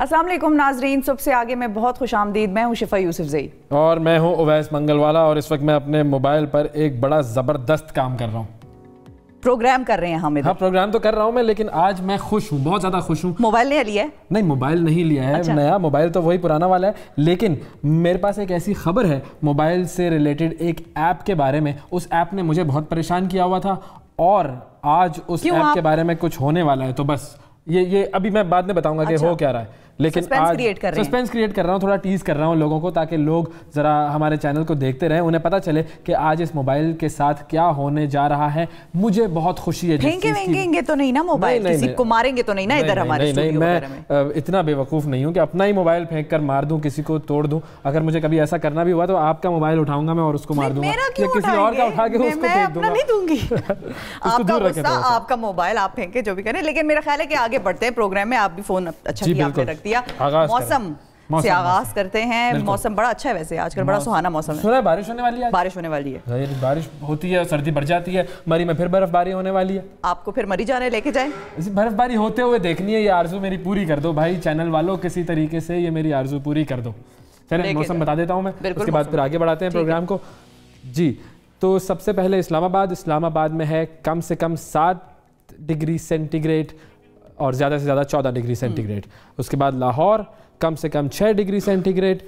السلام علیکم ناظرین، صبح سے آگے میں بہت خوش آمدید. میں ہوں شفا یوسف زئی اور میں ہوں اویس منگل والا، اور اس وقت میں اپنے موبائل پر ایک بڑا زبردست کام کر رہا ہوں. پروگرام کر رہے ہیں ہم ادھر. ہاں پروگرام تو کر رہا ہوں میں، لیکن آج میں خوش ہوں، بہت زیادہ خوش ہوں. موبائل نہیں لیا ہے؟ نہیں موبائل نہیں لیا ہے. نیا موبائل تو وہی پرانا والا ہے، لیکن میرے پاس ایک ایسی خبر ہے موبائل سے ریلیٹڈ ایک ایپ کے بارے میں. اس ایپ نے مجھے بہت پریشان کیا ہوا تھا، اور آج اس ایپ کے بارے میں کچھ ہونے والا ہے. تو بس یہ ابھی میں بعد میں بتاؤں گا کہ ہو کیا رہا ہے، لیکن سسپینس کریٹ کر رہا ہوں، تھوڑا ٹیز کر رہا ہوں لوگوں کو، تاکہ لوگ ذرا ہمارے چینل کو دیکھتے رہیں، انہیں پتہ چلے کہ آج اس موبائل کے ساتھ کیا ہونے جا رہا ہے. مجھے بہت خوشی ہے. پھینکیں گے تو نہیں نا موبائل، کسی کو ماریں گے تو نہیں نا ادھر ہمارے اسٹوڈیو میں اتنا بے وقوف نہیں ہوں کہ اپنا ہی موبائل پھینک کر مار دوں، کسی کو توڑ دوں. اگر مجھے کبھی ایسا کرنا بھی ہوا تو آپ کا موبائل اٹھاؤں گا میں اور اس کو مار دوں گا، یا کسی اور کا اٹھا کے اس کو پھینک دوں گا. نہیں دوں گی آپ کا موبائل آپ پھینکے جو بھی کریں. لیکن میرا خیال ہے کہ آگے بڑھتے ہیں پروگرام میں. آپ بھی فون اچھا کیا آپ نے رکھ دیا. موسم سے آغاز کرتے ہیں. موسم بڑا اچھا ہے ویسے آج کل، بڑا سہانا موسم ہے. سنا ہے بارش ہونے والی ہے. بارش ہونے والی ہے. بارش ہوتی ہے، سردی بڑھ جاتی ہے. مری میں پھر برف باری ہونے والی ہے. آپ کو پھر مری جانے لے کے جائیں؟ برف باری ہوتے ہوئے دیکھنی ہے. یہ آرزو میری پوری کر دو بھائی چینل والوں، کسی طریقے سے یہ میری آرزو پوری کر دو. چلیں موسم بتا دیتا ہوں میں، اس کے بعد پھر آگے بڑھاتے ہیں پروگرام کو. جی تو سب سے پہلے اسلام آباد میں ہے کم سے کم 7 ڈگری سینٹی گریڈ اور زیادہ سے زیادہ 14 ڈگری سینٹی گریڈ. اس کے بعد لاہور کم سے کم 6 ڈگری سینٹی گریڈ،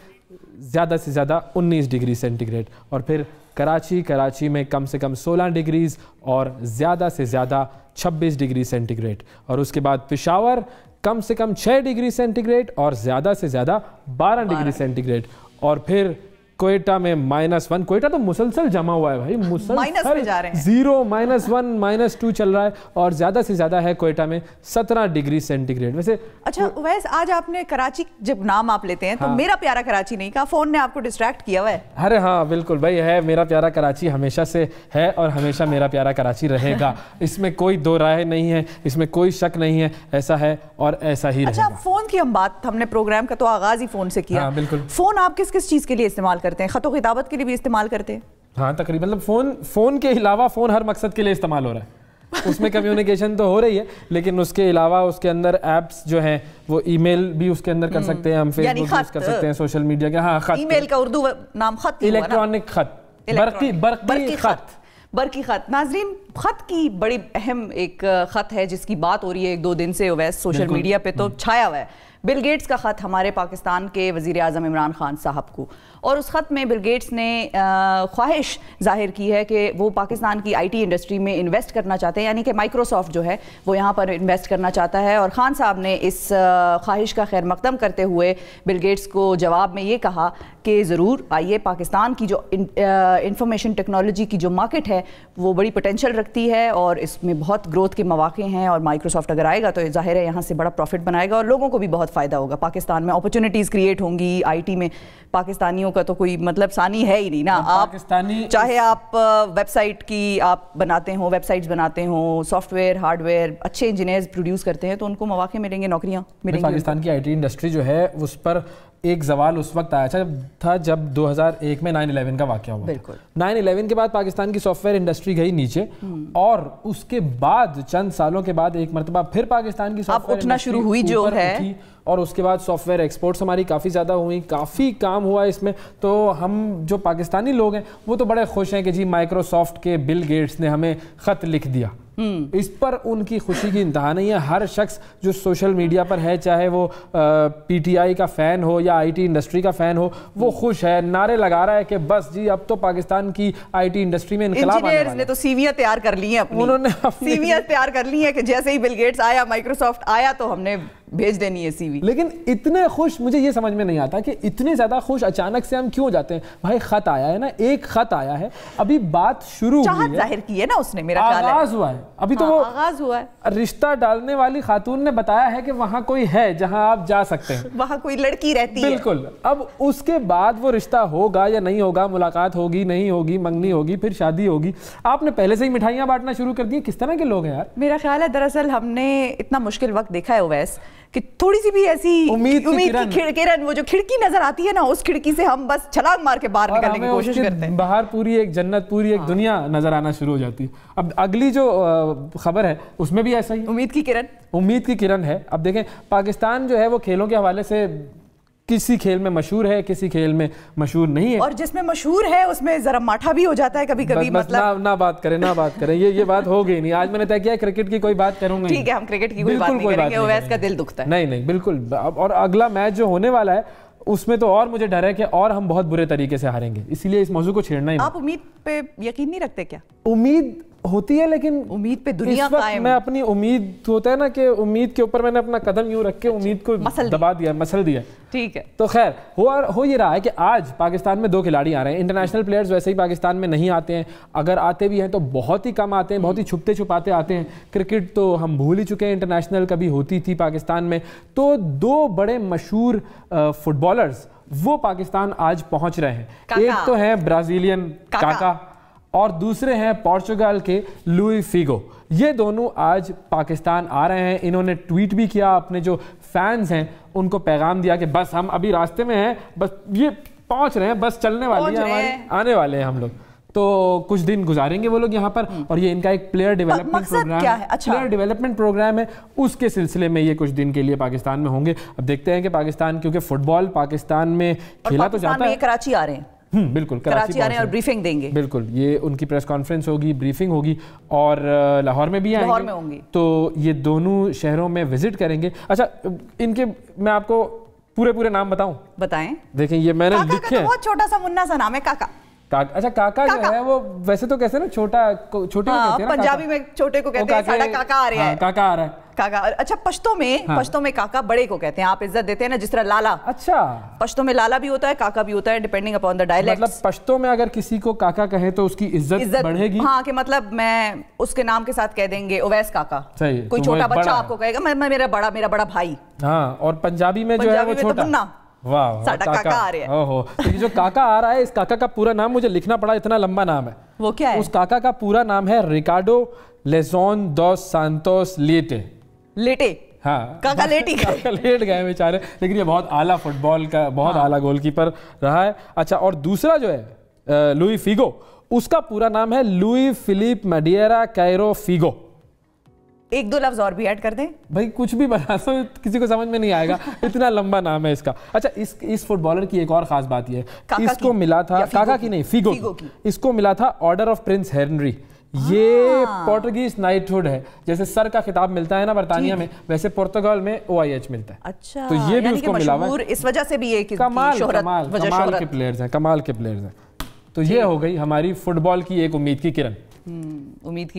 زیادہ سے زیادہ 19 ڈگری سینٹی گریڈ. اور پھر کراچی میں کم سے کم 16 ڈگریز اور زیادہ سے زیادہ 26 ڈگری سینٹی گریڈ. اور اس کے بعد پشاور کم سے کم 6 ڈگری سینٹی گریڈ اور زیادہ سے زیادہ 12 ڈگری سینٹی گریڈ. اور پھر کوئٹہ میں -1. کوئٹہ تو مسلسل جمع ہوا ہے بھائی، مسلسل 0 -1 -2 چل رہا ہے. اور زیادہ سے زیادہ ہے کوئٹہ میں 17 ڈگری سینٹی گریڈ. ویسے اچھا ویسے آج آپ نے کراچی جب نام آپ لیتے ہیں تو میرا پیارا کراچی نہیں کہا، فون نے آپ کو ڈسٹریکٹ کیا ہوا ہے. ارے ہاں بالکل بھائی، ہے میرا پیارا کراچی، ہمیشہ سے ہے اور ہمیشہ میرا پیارا کراچی رہے گا. اس میں کوئی دو رائے نہیں ہے، اس میں کوئی شک نہیں ہے. ایسا ہے اور ایسا ہی رہے گا. اچھا فون کی ہم نے پروگرام کا تو آغاز ہی فون سے کیا. بالکل. فون آپ کس کس چیز کے لیے استعمال کرتے ہیں؟ خط و خطابت کے لیے بھی استعمال کرتے ہیں؟ ہاں تقریباً. مطلب فون کے علاوہ فون ہر مقصد کے لیے استعمال ہو رہا ہے. اس میں کمیونیکیشن تو ہو رہی ہے، لیکن اس کے علاوہ اس کے اندر ایپس جو ہیں وہ ای میل بھی اس کے اندر کر سکتے ہیں، ہم فیس بک یوز کر سکتے ہیں، سوشل میڈیا کے. ہاں خط، ای میل کا اردو نام خط، الیکٹرانک خط، برقی خط. ناظرین خط کی بڑی اہم ایک خط ہے جس کی بات ہو رہی ہے 1-2 دن سے اویس سوشل میڈیا پہ تو چھایا ہوا ہے. بل گیٹس کا خط ہمارے پاکستان کے وزیر اعظم عمران خان صاحب کو. اور اس خط میں بل گیٹس نے خواہش ظاہر کی ہے کہ وہ پاکستان کی آئی ٹی انڈسٹری میں انویسٹ کرنا چاہتے ہیں، یعنی کہ مائکروسافٹ جو ہے وہ یہاں پر انویسٹ کرنا چاہتا ہے. اور خان صاحب نے اس خواہش کا خیر مقدم کرتے ہوئے بل گیٹس کو جواب میں یہ کہا کہ ضرور آئیے، پاکستان کی جو انفارمیشن ٹیکنالوجی کی جو مارکیٹ ہے وہ بڑی پوٹینشیل رکھتی ہے اور اس میں بہت گروتھ کے مواقع ہیں. اور مائکروسافٹ اگر آئے گا تو ظاہر ہے یہاں سے بڑا پروفٹ بنائے گا اور لوگوں کو بھی بہت فائدہ ہوگا. پاکستان میں اپرچونٹیز کریٹ ہوں گی آئی ٹی میں. پاکستانیوں کا تو کوئی مطلب ثانی ہے ہی نہیں نا. آپ چاہے آپ ویب سائٹ کی آپ بناتے ہوں، ویب سائٹس بناتے ہوں، سافٹ ویئر ہارڈ ویئر اچھے انجینئرز پروڈیوس کرتے ہیں تو ان کو مواقع ملیں گے، نوکریاں ملیں گی. پاکستان کی آئی ٹی انڈسٹری جو ہے اس پر ایک زوال اس وقت آیا تھا جب 2001 میں 9/11 کا واقعہ ہوا. بالکل 9/11 کے بعد پاکستان کی سافٹ ویئر انڈسٹری گئی نیچے، اور اس کے بعد چند سالوں کے بعد ایک مرتبہ پھر پاکستان کی سافٹ ویئر اٹھنا شروع ہوئی جو ہے، اور اس کے بعد سافٹ ویئر ایکسپورٹس ہماری کافی زیادہ ہوئی، کافی کام ہوا اس میں. تو ہم جو پاکستانی لوگ ہیں وہ تو بڑے خوش ہیں کہ جی مائکروسافٹ کے بل گیٹس نے ہمیں خط لکھ دیا. اس پر ان کی خوشی کی انتہا نہیں ہے. ہر شخص جو سوشل میڈیا پر ہے، چاہے وہ پی ٹی آئی کا فین ہو یا آئی ٹی انڈسٹری کا فین ہو، وہ خوش ہے، نعرے لگا رہا ہے کہ بس جی اب تو پاکستان کی آئی ٹی انڈسٹری میں انقلاب آنے والا ہے. نے تو سیویاں تیار کر لی ہیں اپنی، انہوں نے سیویاں تیار کر لی ہیں کہ جیسے ہی بل گیٹس آیا، مائکروسافٹ آیا تو ہم نے بھیج دینی ہے سی وی. لیکن اتنے خوش مجھے یہ سمجھ میں نہیں آتا کہ اتنے زیادہ خوش اچانک سے ہم کیوں جاتے ہیں. بھائی خط آیا ہے نا، ایک خط آیا ہے، ابھی بات شروع ہوئی ہے، چاہت ظاہر کی ہے نا اس نے، میرا خیال ہے آغاز ہوا ہے ابھی. تو وہ آغاز ہوا ہے. رشتہ ڈالنے والی خاتون نے بتایا ہے کہ وہاں کوئی ہے جہاں آپ جا سکتے ہیں، وہاں کوئی لڑکی رہتی ہے. بالکل. اب اس کے بعد وہ رشتہ ہوگا یا نہیں ہوگا، ملاقات ہوگی نہیں ہوگی، منگنی ہوگی، پھر شادی ہوگی. آپ نے پہلے سے ہی مٹھائیاں بانٹنا شروع کر دی. کس طرح کے لوگ ہیں یار؟ میرا خیال ہے دراصل ہم نے اتنا مشکل وقت دیکھا ہے اویس کہ تھوڑی سی بھی ایسی امید کی کرن وہ جو کھڑکی نظر آتی ہے نا, اس کھڑکی سے ہم بس چھلانگ مار کے باہر نکلنے کی کوشش کرتے ہیں. باہر پوری ایک جنت, پوری ایک دنیا نظر آنا شروع ہو جاتی ہے. اب اگلی جو خبر ہے اس میں بھی ایسا ہی, امید کی کرن ہے. اب دیکھیں پاکستان جو ہے وہ کھیلوں کے حوالے سے کسی کھیل میں مشہور ہے, کسی کھیل میں مشہور نہیں ہے, اور جس میں مشہور ہے اس میں ذرا ماٹھا بھی ہو جاتا ہے کبھی کبھی. مطلب نہ بات کریں یہ بات ہو گئی نہیں. آج میں نے طے کیا ہے کرکٹ کی کوئی بات کروں گا. ٹھیک ہے, ہم کرکٹ کی کوئی بات نہیں کریں گے, اویس کا دل دکھتا ہے. نہیں بالکل. اور اگلا میچ جو ہونے والا ہے اس میں تو اور مجھے ڈر ہے کہ اور ہم بہت برے طریقے سے ہاریں گے, اسی لیے اس موضوع کو چھیڑنا ہی نہیں. آپ امید پہ یقین نہیں رکھتے کیا؟ امید ہوتی ہے, لیکن امید پہ دنیا قائم. میں اپنی امید ہوتا ہے نا کہ امید کے اوپر میں نے اپنا قدم یوں رکھ کے امید کو دبا دیا, مسل دیا. ٹھیک ہے, تو خیر ہو یہ رہا ہے کہ آج پاکستان میں 2 کھلاڑی آ رہے ہیں. انٹرنیشنل پلیئرز ویسے ہی پاکستان میں نہیں آتے ہیں, اگر آتے بھی ہیں تو بہت ہی کم آتے ہیں, بہت ہی چھپتے چھپاتے آتے ہیں. کرکٹ تو ہم بھول ہی چکے ہیں, انٹرنیشنل کبھی ہوتی تھی پاکستان میں. تو 2 بڑے مشہور فٹ بالرز وہ پاکستان آج پہنچ رہے ہیں. ایک تو ہیں برازیلین کاکا اور دوسرے ہیں پورچوگل کے لوئی فیگو. یہ دونوں آج پاکستان آ رہے ہیں. انہوں نے ٹویٹ بھی کیا, اپنے جو فینز ہیں ان کو پیغام دیا کہ بس ہم ابھی راستے میں ہیں, بس یہ پہنچ رہے ہیں, بس چلنے والی ہیں ہماری, آنے والے ہیں ہم لوگ. تو کچھ دن گزاریں گے وہ لوگ یہاں پر, اور یہ ان کا ایک پلیئر ڈیولپمنٹ پروگرام ہے, اس کے سلسلے میں یہ کچھ دن کے لیے پاکستان میں ہوں گے. اب دیکھتے ہیں کہ پاکستان, کیونکہ فٹ بال پاکستان میں کھیلا تو جاتا ہے. کراچی آ رہے ہیں, بالکل کراچی آ رہے ہیں اور بریفنگ دیں گے. بالکل, یہ ان کی پریس کانفرنس ہوگی, بریفنگ ہوگی, اور لاہور میں بھی آئیں گے. تو یہ دونوں شہروں میں وزٹ کریں گے. اچھا ان کے میں آپ کو پورے نام بتاؤں؟ بتائیں. دیکھیں یہ میں نے لکھے ہیں, بہت چھوٹا سا منا سا نام ہے کاکا. اچھا کاکا جو ہے وہ ویسے تو کیسے نا چھوٹے کو کہتے ہیں, پنجابی میں چھوٹے کو کہتے ہیں ساڈا کاکا آ رہا ہے, کاکا آ رہا ہے کاکا. اچھا پشتوں میں کاکا بڑے کو کہتے ہیں, آپ عزت دیتے ہیں نا, جس طرح لالا. اچھا پشتوں میں لالا بھی ہوتا ہے, کاکا بھی ہوتا ہے, ڈیپینڈنگ اپون دا ڈائلیکٹ. مطلب پشتوں میں اگر کسی کو کاکا کہیں تو اس کی عزت بڑھے گی. ہاں, کہ مطلب میں اس کے نام کے ساتھ کہہ دیں گے اویس کاکا. کوئی چھوٹا بچہ آپ کو کہے گا میں میرا بڑا بھائی. ہاں, اور پنجابی میں جو ہے وہ چھوٹا. واہ, کاکا آ رہا ہے. اوہو, یہ جو کاکا آ رہا ہے, اس کاکا کا پورا نام مجھے لکھنا پڑا, اتنا لمبا نام ہے. وہ کیا ہے؟ اس کاکا کا پورا نام ہے ریکارڈو لیزون دوس سانتوس لیٹے. ہاں, کاکا لیٹ گئے بیچارے, لیکن یہ بہت اعلیٰ فٹ بال کا بہت اعلیٰ گول کیپر رہا ہے. اچھا, اور دوسرا جو ہے لوئی فیگو, اس کا پورا نام ہے لوئی فلیپ میڈیرا کائرو فیگو. 1-2 لفظ اور بھی ایڈ کر دیں بھائی, کچھ بھی بنا دو, کسی کو سمجھ میں نہیں آئے گا, اتنا لمبا نام ہے اس کا. اچھا, اس فٹ بالر کی ایک اور خاص بات یہ ہے, اس کو ملا تھا, کاکا کی نہیں, فیگو کی, اس کو ملا تھا آرڈر آف پرنس ہینری. یہ پورٹوگیز نائٹہڈ ہے, جیسے سر کا خطاب ملتا ہے نا برطانیہ میں, ویسے پرتگال میں OIH ملتا ہے. اچھا, تو یہ بھی اس کو ملا ہوا ہے, اس وجہ سے بھی ایک کمال کے پلیئرز ہیں. تو یہ ہو گئی ہماری فٹ بال کی ایک امید کی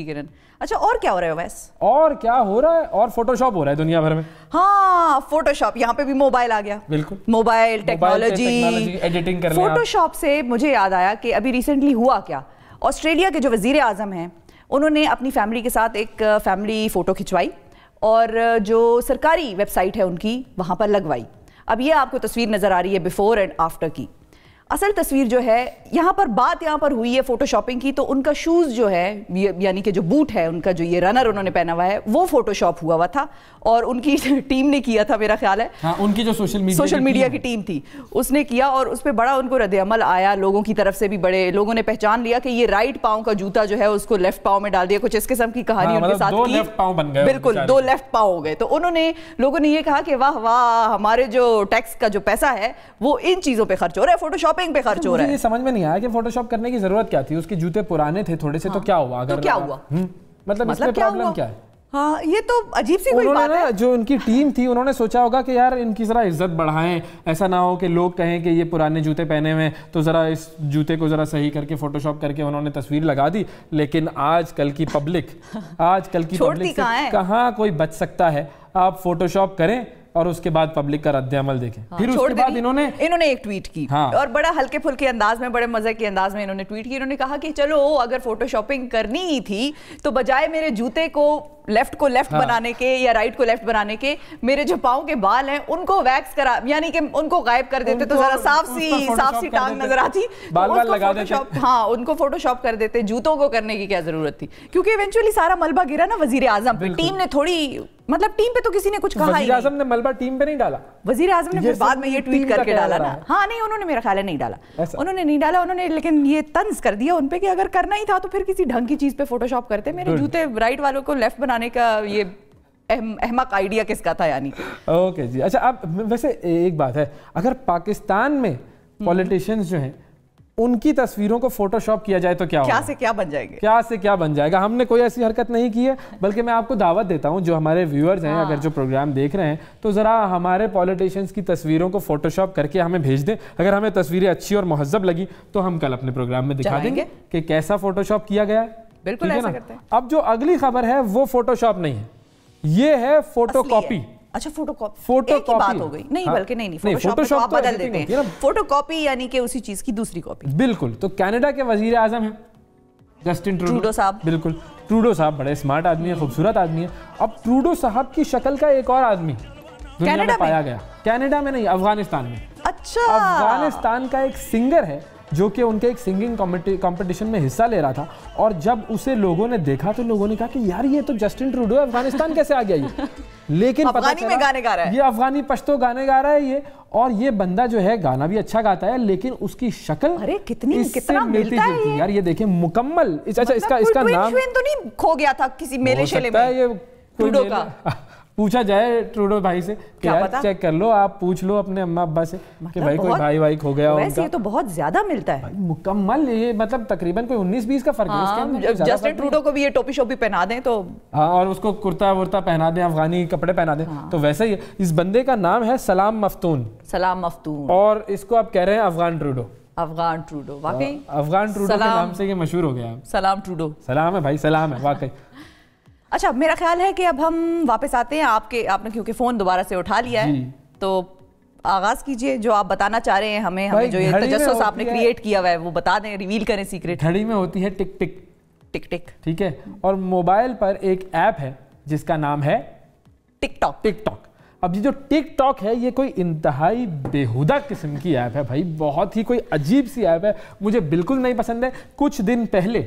کرن. اچھا, اور کیا ہو رہا ہے ویس؟ اور کیا ہو رہا ہے, اور فوٹو شاپ ہو رہا ہے دنیا بھر میں. ہاں, فوٹو شاپ, یہاں پہ بھی موبائل آ گیا. بالکل, موبائل ٹیکنالوجی, ایڈیٹنگ کرنے. فوٹو شاپ سے مجھے یاد آیا کہ ابھی ریسنٹلی ہوا کیا, آسٹریلیا کے جو وزیر اعظم ہیں انہوں نے اپنی فیملی کے ساتھ ایک فیملی فوٹو کھنچوائی, اور جو سرکاری ویب سائٹ ہے ان کی وہاں پر لگوائی. اب یہ آپ کو تصویر نظر آ رہی ہے بیفور اینڈ آفٹر کی. اصل تصویر جو ہے یہاں پر ہوئی ہے فوٹو شاپنگ کی, تو ان کا شوز جو ہے, یعنی کہ جو بوٹ ہے ان کا, جو یہ رنر انہوں نے پہنا ہوا ہے, وہ فوٹو شاپ ہوا تھا, اور ان کی ٹیم نے کیا تھا, میرا خیال ہے. ہاں, ان کی جو سوشل میڈیا کی ٹیم تھی اس نے کیا, اور اس پہ بڑا ان کو رد عمل آیا لوگوں کی طرف سے بھی. بڑے لوگوں نے پہچان لیا کہ یہ رائٹ پاؤں کا جوتا جو ہے اس کو لیفٹ پاؤں میں ڈال دیا, کچھ اس قسم کی کہانی ان کے ساتھ کی. بالکل, 2 لیفٹ پاؤں ہو گئے. تو لوگوں نے یہ کہا کہ واہ واہ, ہمارے جو ٹیکس کا جو پیسہ ہے وہ ان چیزوں پہ خرچ ہو رہا ہے, فوٹو شاپنگ پہ خرچ ہو رہا ہے. سمجھ میں نہیں آیا کہ فوٹو شاپ کرنے کی ضرورت کیا تھی, اس کے جوتے پرانے تھے تھوڑے سے, تو کیا ہوا؟ تو کیا ہوا, مطلب اس میں پرابلم کیا ہے؟ ہاں, یہ تو عجیب سی کوئی بات ہے. جو ان کی ٹیم تھی انہوں نے سوچا ہوگا کہ یار ان کی ذرا عزت بڑھائیں, ایسا نہ ہو کہ لوگ کہیں کہ یہ پرانے جوتے پہنے ہوئے, تو ذرا اس جوتے کو ذرا صحیح کر کے فوٹو شاپ کر کے انہوں نے تصویر لگا دی. لیکن آج کل کی پبلک سے کہاں کوئی بچ سکتا ہے. آپ فوٹو شاپ کریں اور اس کے بعد پبلک کا رد عمل دیکھیں. پھر اس کے بعد انہوں نے ایک ٹویٹ کی, اور بڑا ہلکے پھلکے انداز میں, بڑے مزے کے انداز میں انہوں نے ٹویٹ کی. انہوں نے کہا کہ چلو اگر فوٹو شاپنگ کرنی ہی تھی تو بجائے میرے جوتے کو لیفٹ بنانے کے یا رائٹ کو لیفٹ بنانے کے, میرے جو پاؤں کے بال ہیں ان کو ویکس کرا, یعنی کہ ان کو غائب کر دیتے تو ذرا صاف سی ٹانگ نظر آتی, بال لگا دیتے. ہاں, ان کو فوٹو شاپ کر دیتے. جوتوں کو کرنے کی کیا ضرورت تھی, کیونکہ ایونچولی سارا ملبہ گرا نا وزیر اعظم پہ. ٹیم نے تھوڑی مطلب ٹیم پہ تو کسی نے کچھ کہا ہی نہیں. وزیر اعظم نے ملبہ ٹیم پہ نہیں ڈالا. وزیر اعظم نے پھر بعد میں یہ ٹویٹ کر کے ڈالا نا. ہاں نہیں, انہوں نے میرا خیال ہے نہیں ڈالا, انہوں نے نہیں ڈالا, انہوں نے لیکن یہ طنز کر دیا ان پہ کہ اگر کرنا ہی تھا تو پھر کسی ڈھنگ کی چیز پہ فوٹو شاپ کرتے. میرے جوتے رائٹ والوں کو لیفٹ بنانے کا یہ احمق آئیڈیا کس کا تھا یعنی. اوکے جی, اچھا اب ویسے ایک بات ہے, اگر پاکستان میں پولیٹیشینز جو ہیں ان کی تصویروں کو فوٹو شاپ کیا جائے تو کیا ہوگا؟ کیا سے کیا بن جائے گا؟ کیا سے کیا بن جائے گا؟ ہم نے کوئی ایسی حرکت نہیں کی ہے, بلکہ میں آپ کو دعوت دیتا ہوں جو ہمارے ویورز ہیں, اگر جو پروگرام دیکھ رہے ہیں تو ذرا ہمارے پولیٹیشینز کی تصویروں کو فوٹو شاپ کر کے ہمیں بھیج دیں. اگر ہمیں تصویریں اچھی اور مہذب لگی تو ہم کل اپنے پروگرام میں دکھا دیں گے کہ کیسا فوٹو شاپ کیا گیا ہے. بالکل ایسا کرتے ہیں. اب جو اگلی خبر ہے وہ فوٹو شاپ نہیں ہے, یہ ہے فوٹو کاپی. اچھا فوٹو کاپی بات ہو گئی. نہیں بلکہ نہیں, فوٹو شاپ آپ بدل دیتے ہیں. فوٹو کاپی یعنی کہ اسی چیز کی دوسری کاپی. بالکل. تو کینیڈا کے وزیر اعظم ہیں جسٹن ٹروڈو صاحب. بالکل, ٹروڈو صاحب بڑے اسمارٹ آدمی ہیں, خوبصورت آدمی ہیں. اب ٹروڈو صاحب کی شکل کا ایک اور آدمی دنیا میں پایا گیا. کینیڈا میں نہیں, افغانستان میں. اچھا, افغانستان کا ایک سنگر ہے جو کہ ان کے ایک سنگنگ کمپٹیشن میں حصہ لے رہا تھا, اور جب اسے لوگوں نے دیکھا تو لوگوں نے کہا کہ یار یہ تو جسٹن ٹروڈو ہے, افغانستان کیسے آ گیا یہ؟ لیکن افغانی میں گانے گا رہا ہے, یہ افغانی پشتو گانے گا رہا ہے یہ, اور یہ بندہ جو ہے گانا بھی اچھا گاتا ہے, لیکن اس کی شکل کتنا ملتا ہے یار. یہ دیکھیں مکمل. اچھا اس کا نام تو نہیں کھو گیا تھا کسی میلے شیلے میں یہ ٹروڈو کا؟ پوچھا جائے ٹروڈو بھائی سے کہ یار چیک کر لو, آپ پوچھ لو اپنے اماں ابا سے کہ بھائی کوئی بھائی وائی کھو گیا. ویسے یہ تو بہت زیادہ ملتا ہے مکمل, یہ مطلب تقریباً کوئی 19-20 کا فرق ہے. جسٹن ٹروڈو کو بھی یہ ٹوپی شوپی پہنا دیں تو, ہاں, اور اس کو کرتا ورتا پہنا دیں, افغانی کپڑے پہنا دیں تو ویسا ہی. اس بندے کا نام ہے سلام مفتون. سلام مفتون, اور اس کو آپ کہہ رہے ہیں افغان ٹروڈو. افغان ٹروڈو, واقعی افغان ٹروڈو کے نام سے یہ مشہور ہو گیا. سلام ٹروڈو. سلام ہے بھائی, سلام ہے واقعی. اچھا میرا خیال ہے کہ اب ہم واپس آتے ہیں. آپ نے کیونکہ فون دوبارہ سے اٹھا لیا ہے تو آغاز کیجئے, جو آپ بتانا چاہ رہے ہیں ہمیں جو یہ تجسس آپ نے کریٹ کیا ہوا ہے وہ بتا دیں, ریویل کریں سیکرٹ. گھڑی میں ہوتی ہے ٹک ٹک ٹک ٹک, ٹھیک ہے, اور موبائل پر ایک ایپ ہے جس کا نام ہے ٹک ٹاک. ٹک ٹاک. اب یہ جو ٹک ٹاک ہے یہ کوئی انتہائی بیہودہ قسم کی ایپ ہے بھائی, بہت ہی کوئی عجیب سی ایپ ہے, مجھے بالکل نہیں پسند ہے. کچھ دن پہلے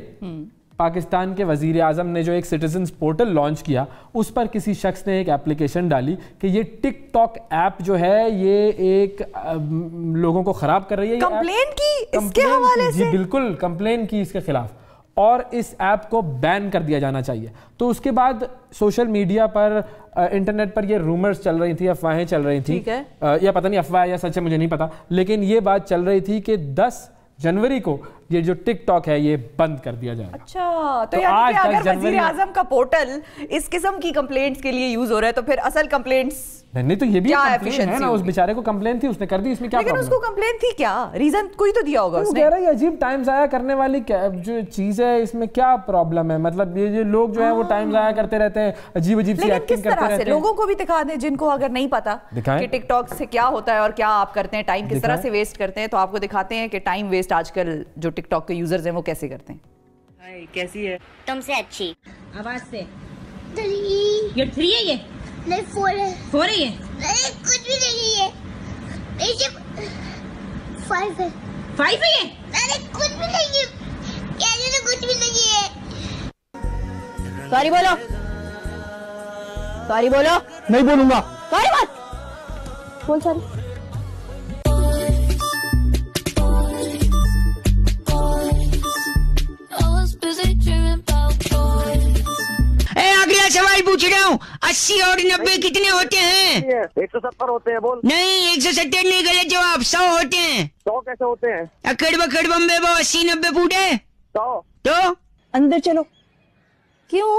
پاکستان کے وزیر اعظم نے جو ایک سٹیزنز پورٹل لانچ کیا, اس پر کسی شخص نے ایک اپلیکیشن ڈالی کہ یہ ٹک ٹاک ایپ جو ہے یہ ایک لوگوں کو خراب کر رہی ہے. کمپلین کی اس کے حوالے سے؟ جی بالکل, کمپلین کی اس کے خلاف, اور اس ایپ کو بین کر دیا جانا چاہیے. تو اس کے بعد سوشل میڈیا پر, انٹرنیٹ پر یہ رومرز چل رہی تھی, افواہیں چل رہی تھی, یا پتہ نہیں افواہ یا سچ ہے مجھے نہیں پتا, لیکن یہ بات چل رہی تھی کہ 10 جنوری کو یہ جو ٹک ٹاک ہے یہ بند کر دیا جائے گا. اچھا, تو یعنی کہ اگر وزیر اعظم کا پورٹل اس قسم کی کمپلینٹس کے لیے یوز ہو رہا ہے تو پھر اصل کمپلینٹس نہیں, تو یہ بھی کمپلین ہے نا, اس بیچارے کو کمپلین تھی, اس نے کر دی, اس میں کیا لیکن اس کو کمپلین تھی کیا, ریزن کوئی تو دیا ہوگا اس نے. کہہ رہا ہے عجیب ٹائم ضائع کرنے والی جو چیز ہے, اس میں کیا پرابلم ہے؟ مطلب یہ لوگ جو ہے وہ ٹائم ضائع کرتے رہتے ہیں, عجیب عجیب سی ایکٹنگ کرتے رہتے ہیں. لوگوں کو بھی دکھا دیں جن کو اگر نہیں پتا کہ ٹک ٹاک سے کیا ہوتا ہے اور کیا آپ کرتے ہیں, ٹائم کس طرح سے ویسٹ کرتے ہیں, تو آپ کو دکھاتے ہیں کہ ٹائم ویسٹ آج کل جو ٹک ٹاک کے یوزرز ہیں وہ کیسے کرتے ہیں. ہائے کیسی ہے؟ تم سے اچھی. آواز سے 3 یہ 3 ہے, یہ نہیں 4 ہے. 4 ہے, یہ نہیں کچھ بھی نہیں ہے, یہ 5 ہے. 5 ہے, یہ نہیں کچھ بھی نہیں ہے, کہنے تو کچھ بھی نہیں ہے. سوری بولو, سوری بولو. نہیں بولوں گا. سوری مت بول, سوری. سوال پوچھ رہا ہوں, 80 اور 90 کتنے ہوتے ہیں؟ 170 ہوتے ہیں. بول. نہیں 170 نہیں, غلط جواب. 100 ہوتے ہیں. 100 کیسے ہوتے ہیں؟ اکڑ بکڑ بمبے بو 80 90 فوٹ ہے. 100 تو اندر چلو. کیوں,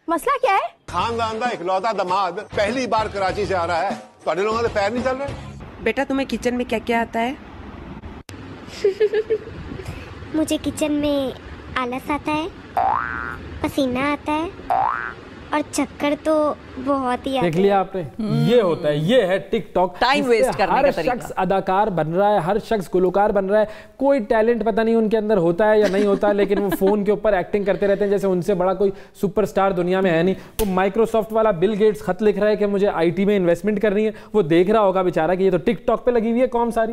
مسئلہ کیا ہے؟ خاندان کا اکلوتا دماد پہلی بار کراچی سے آ رہا ہے, تو لوگوں کے پیر نہیں چل رہے. بیٹا تمہیں کچن میں کیا کیا آتا ہے؟ مجھے کچن میں آلس آتا ہے, پسینہ آتا ہے, اور چکر تو بہت ہی. دیکھ لیا آپ نے, یہ ہوتا ہے, یہ ہے ٹک ٹاک. ٹائم ویسٹ کرنے کا طریقہ. ہر شخص اداکار بن رہا ہے, ہر شخص گلوکار بن رہا ہے, کوئی ٹیلنٹ پتہ نہیں ان کے اندر ہوتا ہے یا نہیں ہوتا, لیکن وہ فون کے اوپر ایکٹنگ کرتے رہتے ہیں جیسے ان سے بڑا کوئی سپر سٹار دنیا میں ہے نہیں. وہ مائکروسافٹ والا بل گیٹس خط لکھ رہا ہے کہ مجھے آئی ٹی میں انویسٹمنٹ کرنی ہے, وہ دیکھ رہا ہوگا بیچارہ کہ یہ تو ٹک ٹاک پہ لگی ہوئی ہے قوم ساری.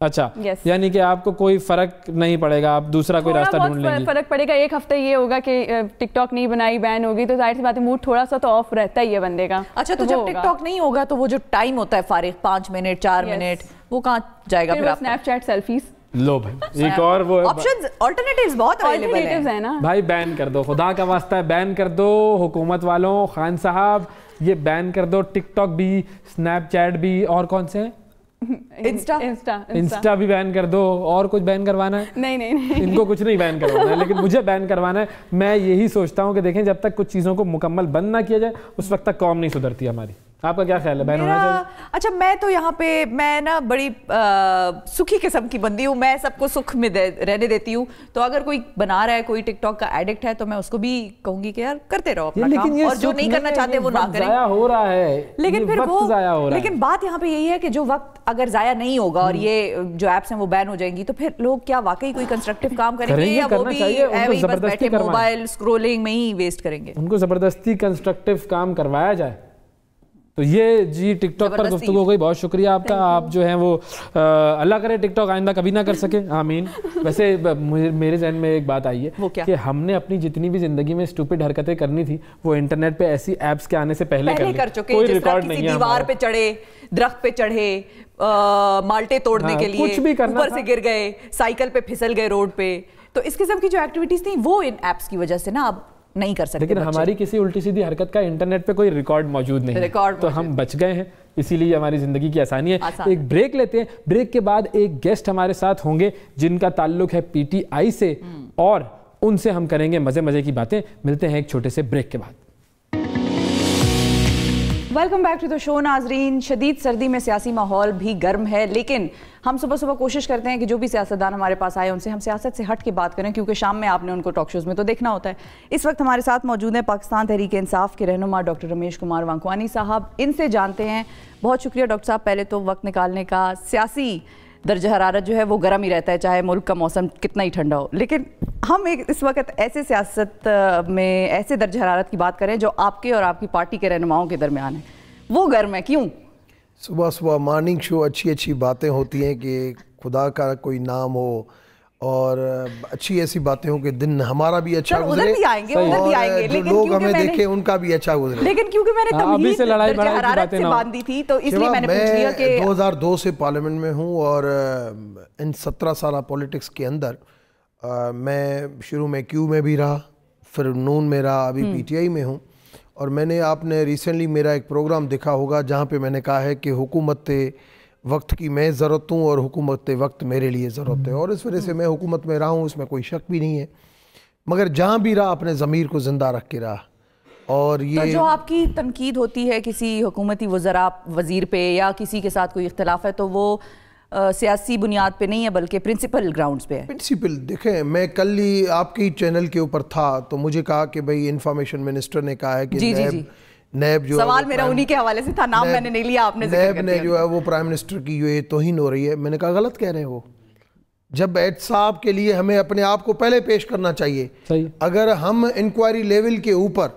اچھا یعنی کہ آپ کو کوئی فرق نہیں پڑے گا, آپ دوسرا کوئی راستہ ڈھونڈ لیں گے. فرق پڑے گا, ایک ہفتہ یہ ہوگا کہ ٹک ٹاک نہیں بنائی, بین ہوگی, تو ظاہر سی بات ہے موڈ تھوڑا سا تو آف رہتا ہی ہے بندے کا. اچھا تو جب ٹک ٹاک نہیں ہوگا تو وہ جو ٹائم ہوتا ہے فارغ 5 منٹ 4 منٹ, وہ کہاں جائے گا پھر؟ اسنیپ چیٹ سیلفیز لو بھائی ایک اور وہ آپشنز آلٹرنیٹیوز بہت اویلیبل ہیں نا بھائی, بین کر دو, خدا کا واسطہ ہے بین کر دو حکومت والوں, خان صاحب یہ بین کر دو, ٹک ٹاک بھی, اسنیپ چیٹ بھی, اور کون سے ہیں, انسٹا بھی بین کر دو. اور کچھ بین کروانا ہے؟ نہیں, ان کو کچھ نہیں بین کروانا ہے, لیکن مجھے بین کروانا ہے. میں یہی سوچتا ہوں کہ دیکھیں جب تک کچھ چیزوں کو مکمل بند نہ کیا جائے اس وقت تک قوم نہیں سدھرتی ہماری. آپ کا کیا خیال ہے, بین ہونا چاہیے؟ اچھا میں تو یہاں پہ میں نا بڑی سکھی قسم کی بندی ہوں, میں سب کو سکھ میں رہنے دیتی ہوں. تو اگر کوئی بنا رہا ہے, کوئی ٹک ٹاک کا ایڈکٹ ہے, تو میں اس کو بھی کہوں گی کہ یار کرتے رہو اپنا کام, اور جو نہیں کرنا چاہتے وہ نہ کریں. ضائع ہو رہا ہے, لیکن پھر وہ لیکن بات یہاں پہ یہی ہے کہ جو وقت اگر ضائع نہیں ہوگا اور یہ جو ایپس ہیں وہ بین ہو جائیں گی, تو پھر لوگ کیا واقعی کوئی کنسٹرکٹیو کام کریں گے یا وہ بھی بس بیٹھے موبائل اسکرولنگ میں ہی ویسٹ کریں گے؟ ان کو زبردستی کنسٹرکٹیو کام کروایا جائے. تو یہ جی ٹک ٹاک پر گفتگو ہو گئی, بہت شکریہ آپ کا. آپ جو ہیں وہ اللہ کرے ٹک ٹاک آئندہ کبھی نہ کر سکیں, آمین. ویسے میرے ذہن میں ایک بات آئی ہے کہ ہم نے اپنی جتنی بھی زندگی میں اسٹوپڈ حرکتیں کرنی تھی وہ انٹرنیٹ پہ ایسی ایپس کے آنے سے پہلے کر چکے, کوئی ریکارڈ نہیں ہے. دیوار پہ چڑھے, درخت پہ چڑھے, مالٹے توڑنے کے لیے کچھ بھی کرنا, اوپر سے گر گئے, سائیکل پہ پھسل گئے روڈ پہ, تو اس قسم کی جو ایکٹیویٹیز تھیں وہ ان ایپس کی وجہ سے نا اب نہیں کر سکتے. لیکن ہماری کسی الٹی سیدھی حرکت کا انٹرنیٹ پہ کوئی ریکارڈ موجود نہیں ہے, تو ہم بچ گئے ہیں, اسی لیے ہماری زندگی کی آسانی ہے. ایک بریک لیتے ہیں, بریک کے بعد ایک گیسٹ ہمارے ساتھ ہوں گے جن کا تعلق ہے پی ٹی آئی سے, اور ان سے ہم کریں گے مزے کی باتیں. ملتے ہیں ایک چھوٹے سے بریک کے بعد. ویلکم بیک ٹو دا شو. ناظرین, شدید سردی میں سیاسی ماحول بھی گرم ہے, لیکن ہم صبح کوشش کرتے ہیں کہ جو بھی سیاستدان ہمارے پاس آئے ان سے ہم سیاست سے ہٹ کے بات کریں, کیونکہ شام میں آپ نے ان کو ٹاک شوز میں تو دیکھنا ہوتا ہے. اس وقت ہمارے ساتھ موجود ہیں پاکستان تحریک انصاف کے رہنما ڈاکٹر رمیش کمار وانکوانی صاحب. ان سے جانتے ہیں. بہت شکریہ ڈاکٹر صاحب پہلے تو وقت نکالنے کا. سیاسی درجہ حرارت جو ہے وہ گرم ہی رہتا ہے چاہے ملک کا موسم کتنا ہی ٹھنڈا ہو, لیکن ہم اس وقت ایسے سیاست میں ایسے درجہ حرارت کی بات کریں جو آپ کے اور آپ کی پارٹی کے رہنماؤں کے درمیان ہے. وہ گرم ہے کیوں؟ صبح مارننگ شو اچھی باتیں ہوتی ہیں کہ خدا کا کوئی نام ہو اور اچھی ایسی باتیں ہوں کہ دن ہمارا بھی اچھا گزرے اور جو لوگ ہمیں دیکھیں ان کا بھی اچھا گزرے. لیکن کیونکہ میں نے تمہید درجہ حرارت سے باندھی تھی تو اس لیے میں نے پوچھ لیا کہ 2002 سے پارلیمنٹ میں ہوں, اور ان 17 سالہ پولیٹکس کے اندر میں شروع میں کیو میں بھی رہا, پھر نون میں رہا, ابھی پی ٹی آئی میں ہوں. اور میں نے آپ نے ریسنٹلی میرا ایک پروگرام دیکھا ہوگا جہاں پہ میں نے کہا ہے کہ حکومت وقت کی میں ضرورت ہوں اور حکومت وقت میرے لیے ضرورت ہے, اور اس وجہ سے میں حکومت میں رہا ہوں, اس میں کوئی شک بھی نہیں ہے. مگر جہاں بھی رہا اپنے ضمیر کو زندہ رکھ کے رہا. اور یہ جو آپ کی تنقید ہوتی ہے کسی حکومتی وزیر پہ یا کسی کے ساتھ کوئی اختلاف ہے تو وہ سیاسی بنیاد پہ نہیں ہے بلکہ پرنسپل گراؤنڈز پہ ہے. پرنسپل دیکھیں, میں کل ہی آپ کے چینل کے اوپر تھا تو مجھے کہا کہ بھئی انفارمیشن منسٹر نے کہا ہے کہ نیب جو سوال میرا انہی کے حوالے سے تھا, نام میں نے نہیں لیا, آپ نے نیب نے جو ہے وہ پرائم منسٹر کی یہ توہین ہو رہی ہے. میں نے کہا غلط کہہ رہے ہیں وہ, جب احتساب کے لیے ہمیں اپنے آپ کو پہلے پیش کرنا چاہیے. اگر ہم انکوائری لیول کے اوپر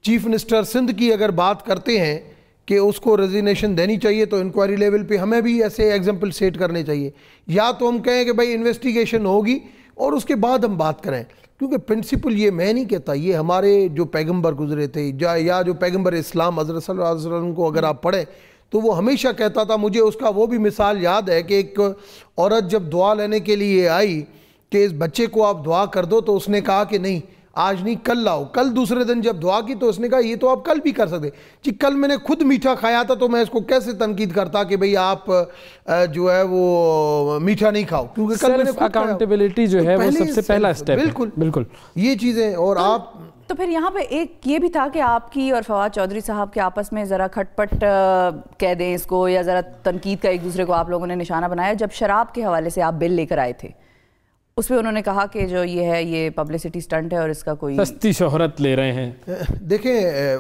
چیف منسٹر سندھ کی اگر بات کرتے ہیں کہ اس کو ریزینیشن دینی چاہیے تو انکوائری لیول پہ ہمیں بھی ایسے ایگزامپل سیٹ کرنے چاہیے. یا تو ہم کہیں کہ بھائی انویسٹیگیشن ہوگی اور اس کے بعد ہم بات کریں, کیونکہ پرنسپل یہ میں نہیں کہتا, یہ ہمارے جو پیغمبر گزرے تھے یا جو پیغمبر اسلام حضرت صلی اللہ علیہ وسلم کو اگر آپ پڑھیں تو وہ ہمیشہ کہتا تھا, مجھے اس کا وہ بھی مثال یاد ہے کہ ایک عورت جب دعا لینے کے لیے آئی کہ اس بچے کو آپ دعا کر دو, تو اس نے کہا کہ نہیں آج نہیں کل لاؤ. کل دوسرے دن جب دعا کی تو اس نے کہا یہ تو آپ کل بھی کر سکتے جی, کل میں نے خود میٹھا کھایا تھا تو میں اس کو کیسے تنقید کرتا کہ بھئی آپ جو ہے وہ میٹھا نہیں کھاؤ, کیونکہ کل میں نے خود اکاؤنٹیبلٹی جو ہے وہ سب سے پہلا سٹیپ ہے. بالکل یہ چیزیں. اور آپ تو پھر یہاں پہ ایک یہ بھی تھا کہ آپ کی اور فواد چودھری صاحب کے آپس میں ذرا کھٹ پٹ کہہ دیں اس کو, یا ذرا تنقید کا ایک دوسرے کو آپ لوگوں نے نشانہ بنایا جب شراب کے حوالے سے آپ بل لے کر آئے تھے. اس پہ انہوں نے کہا کہ جو یہ ہے یہ پبلسٹی سٹنٹ ہے اور اس کا کوئی سستی شہرت لے رہے ہیں. دیکھیں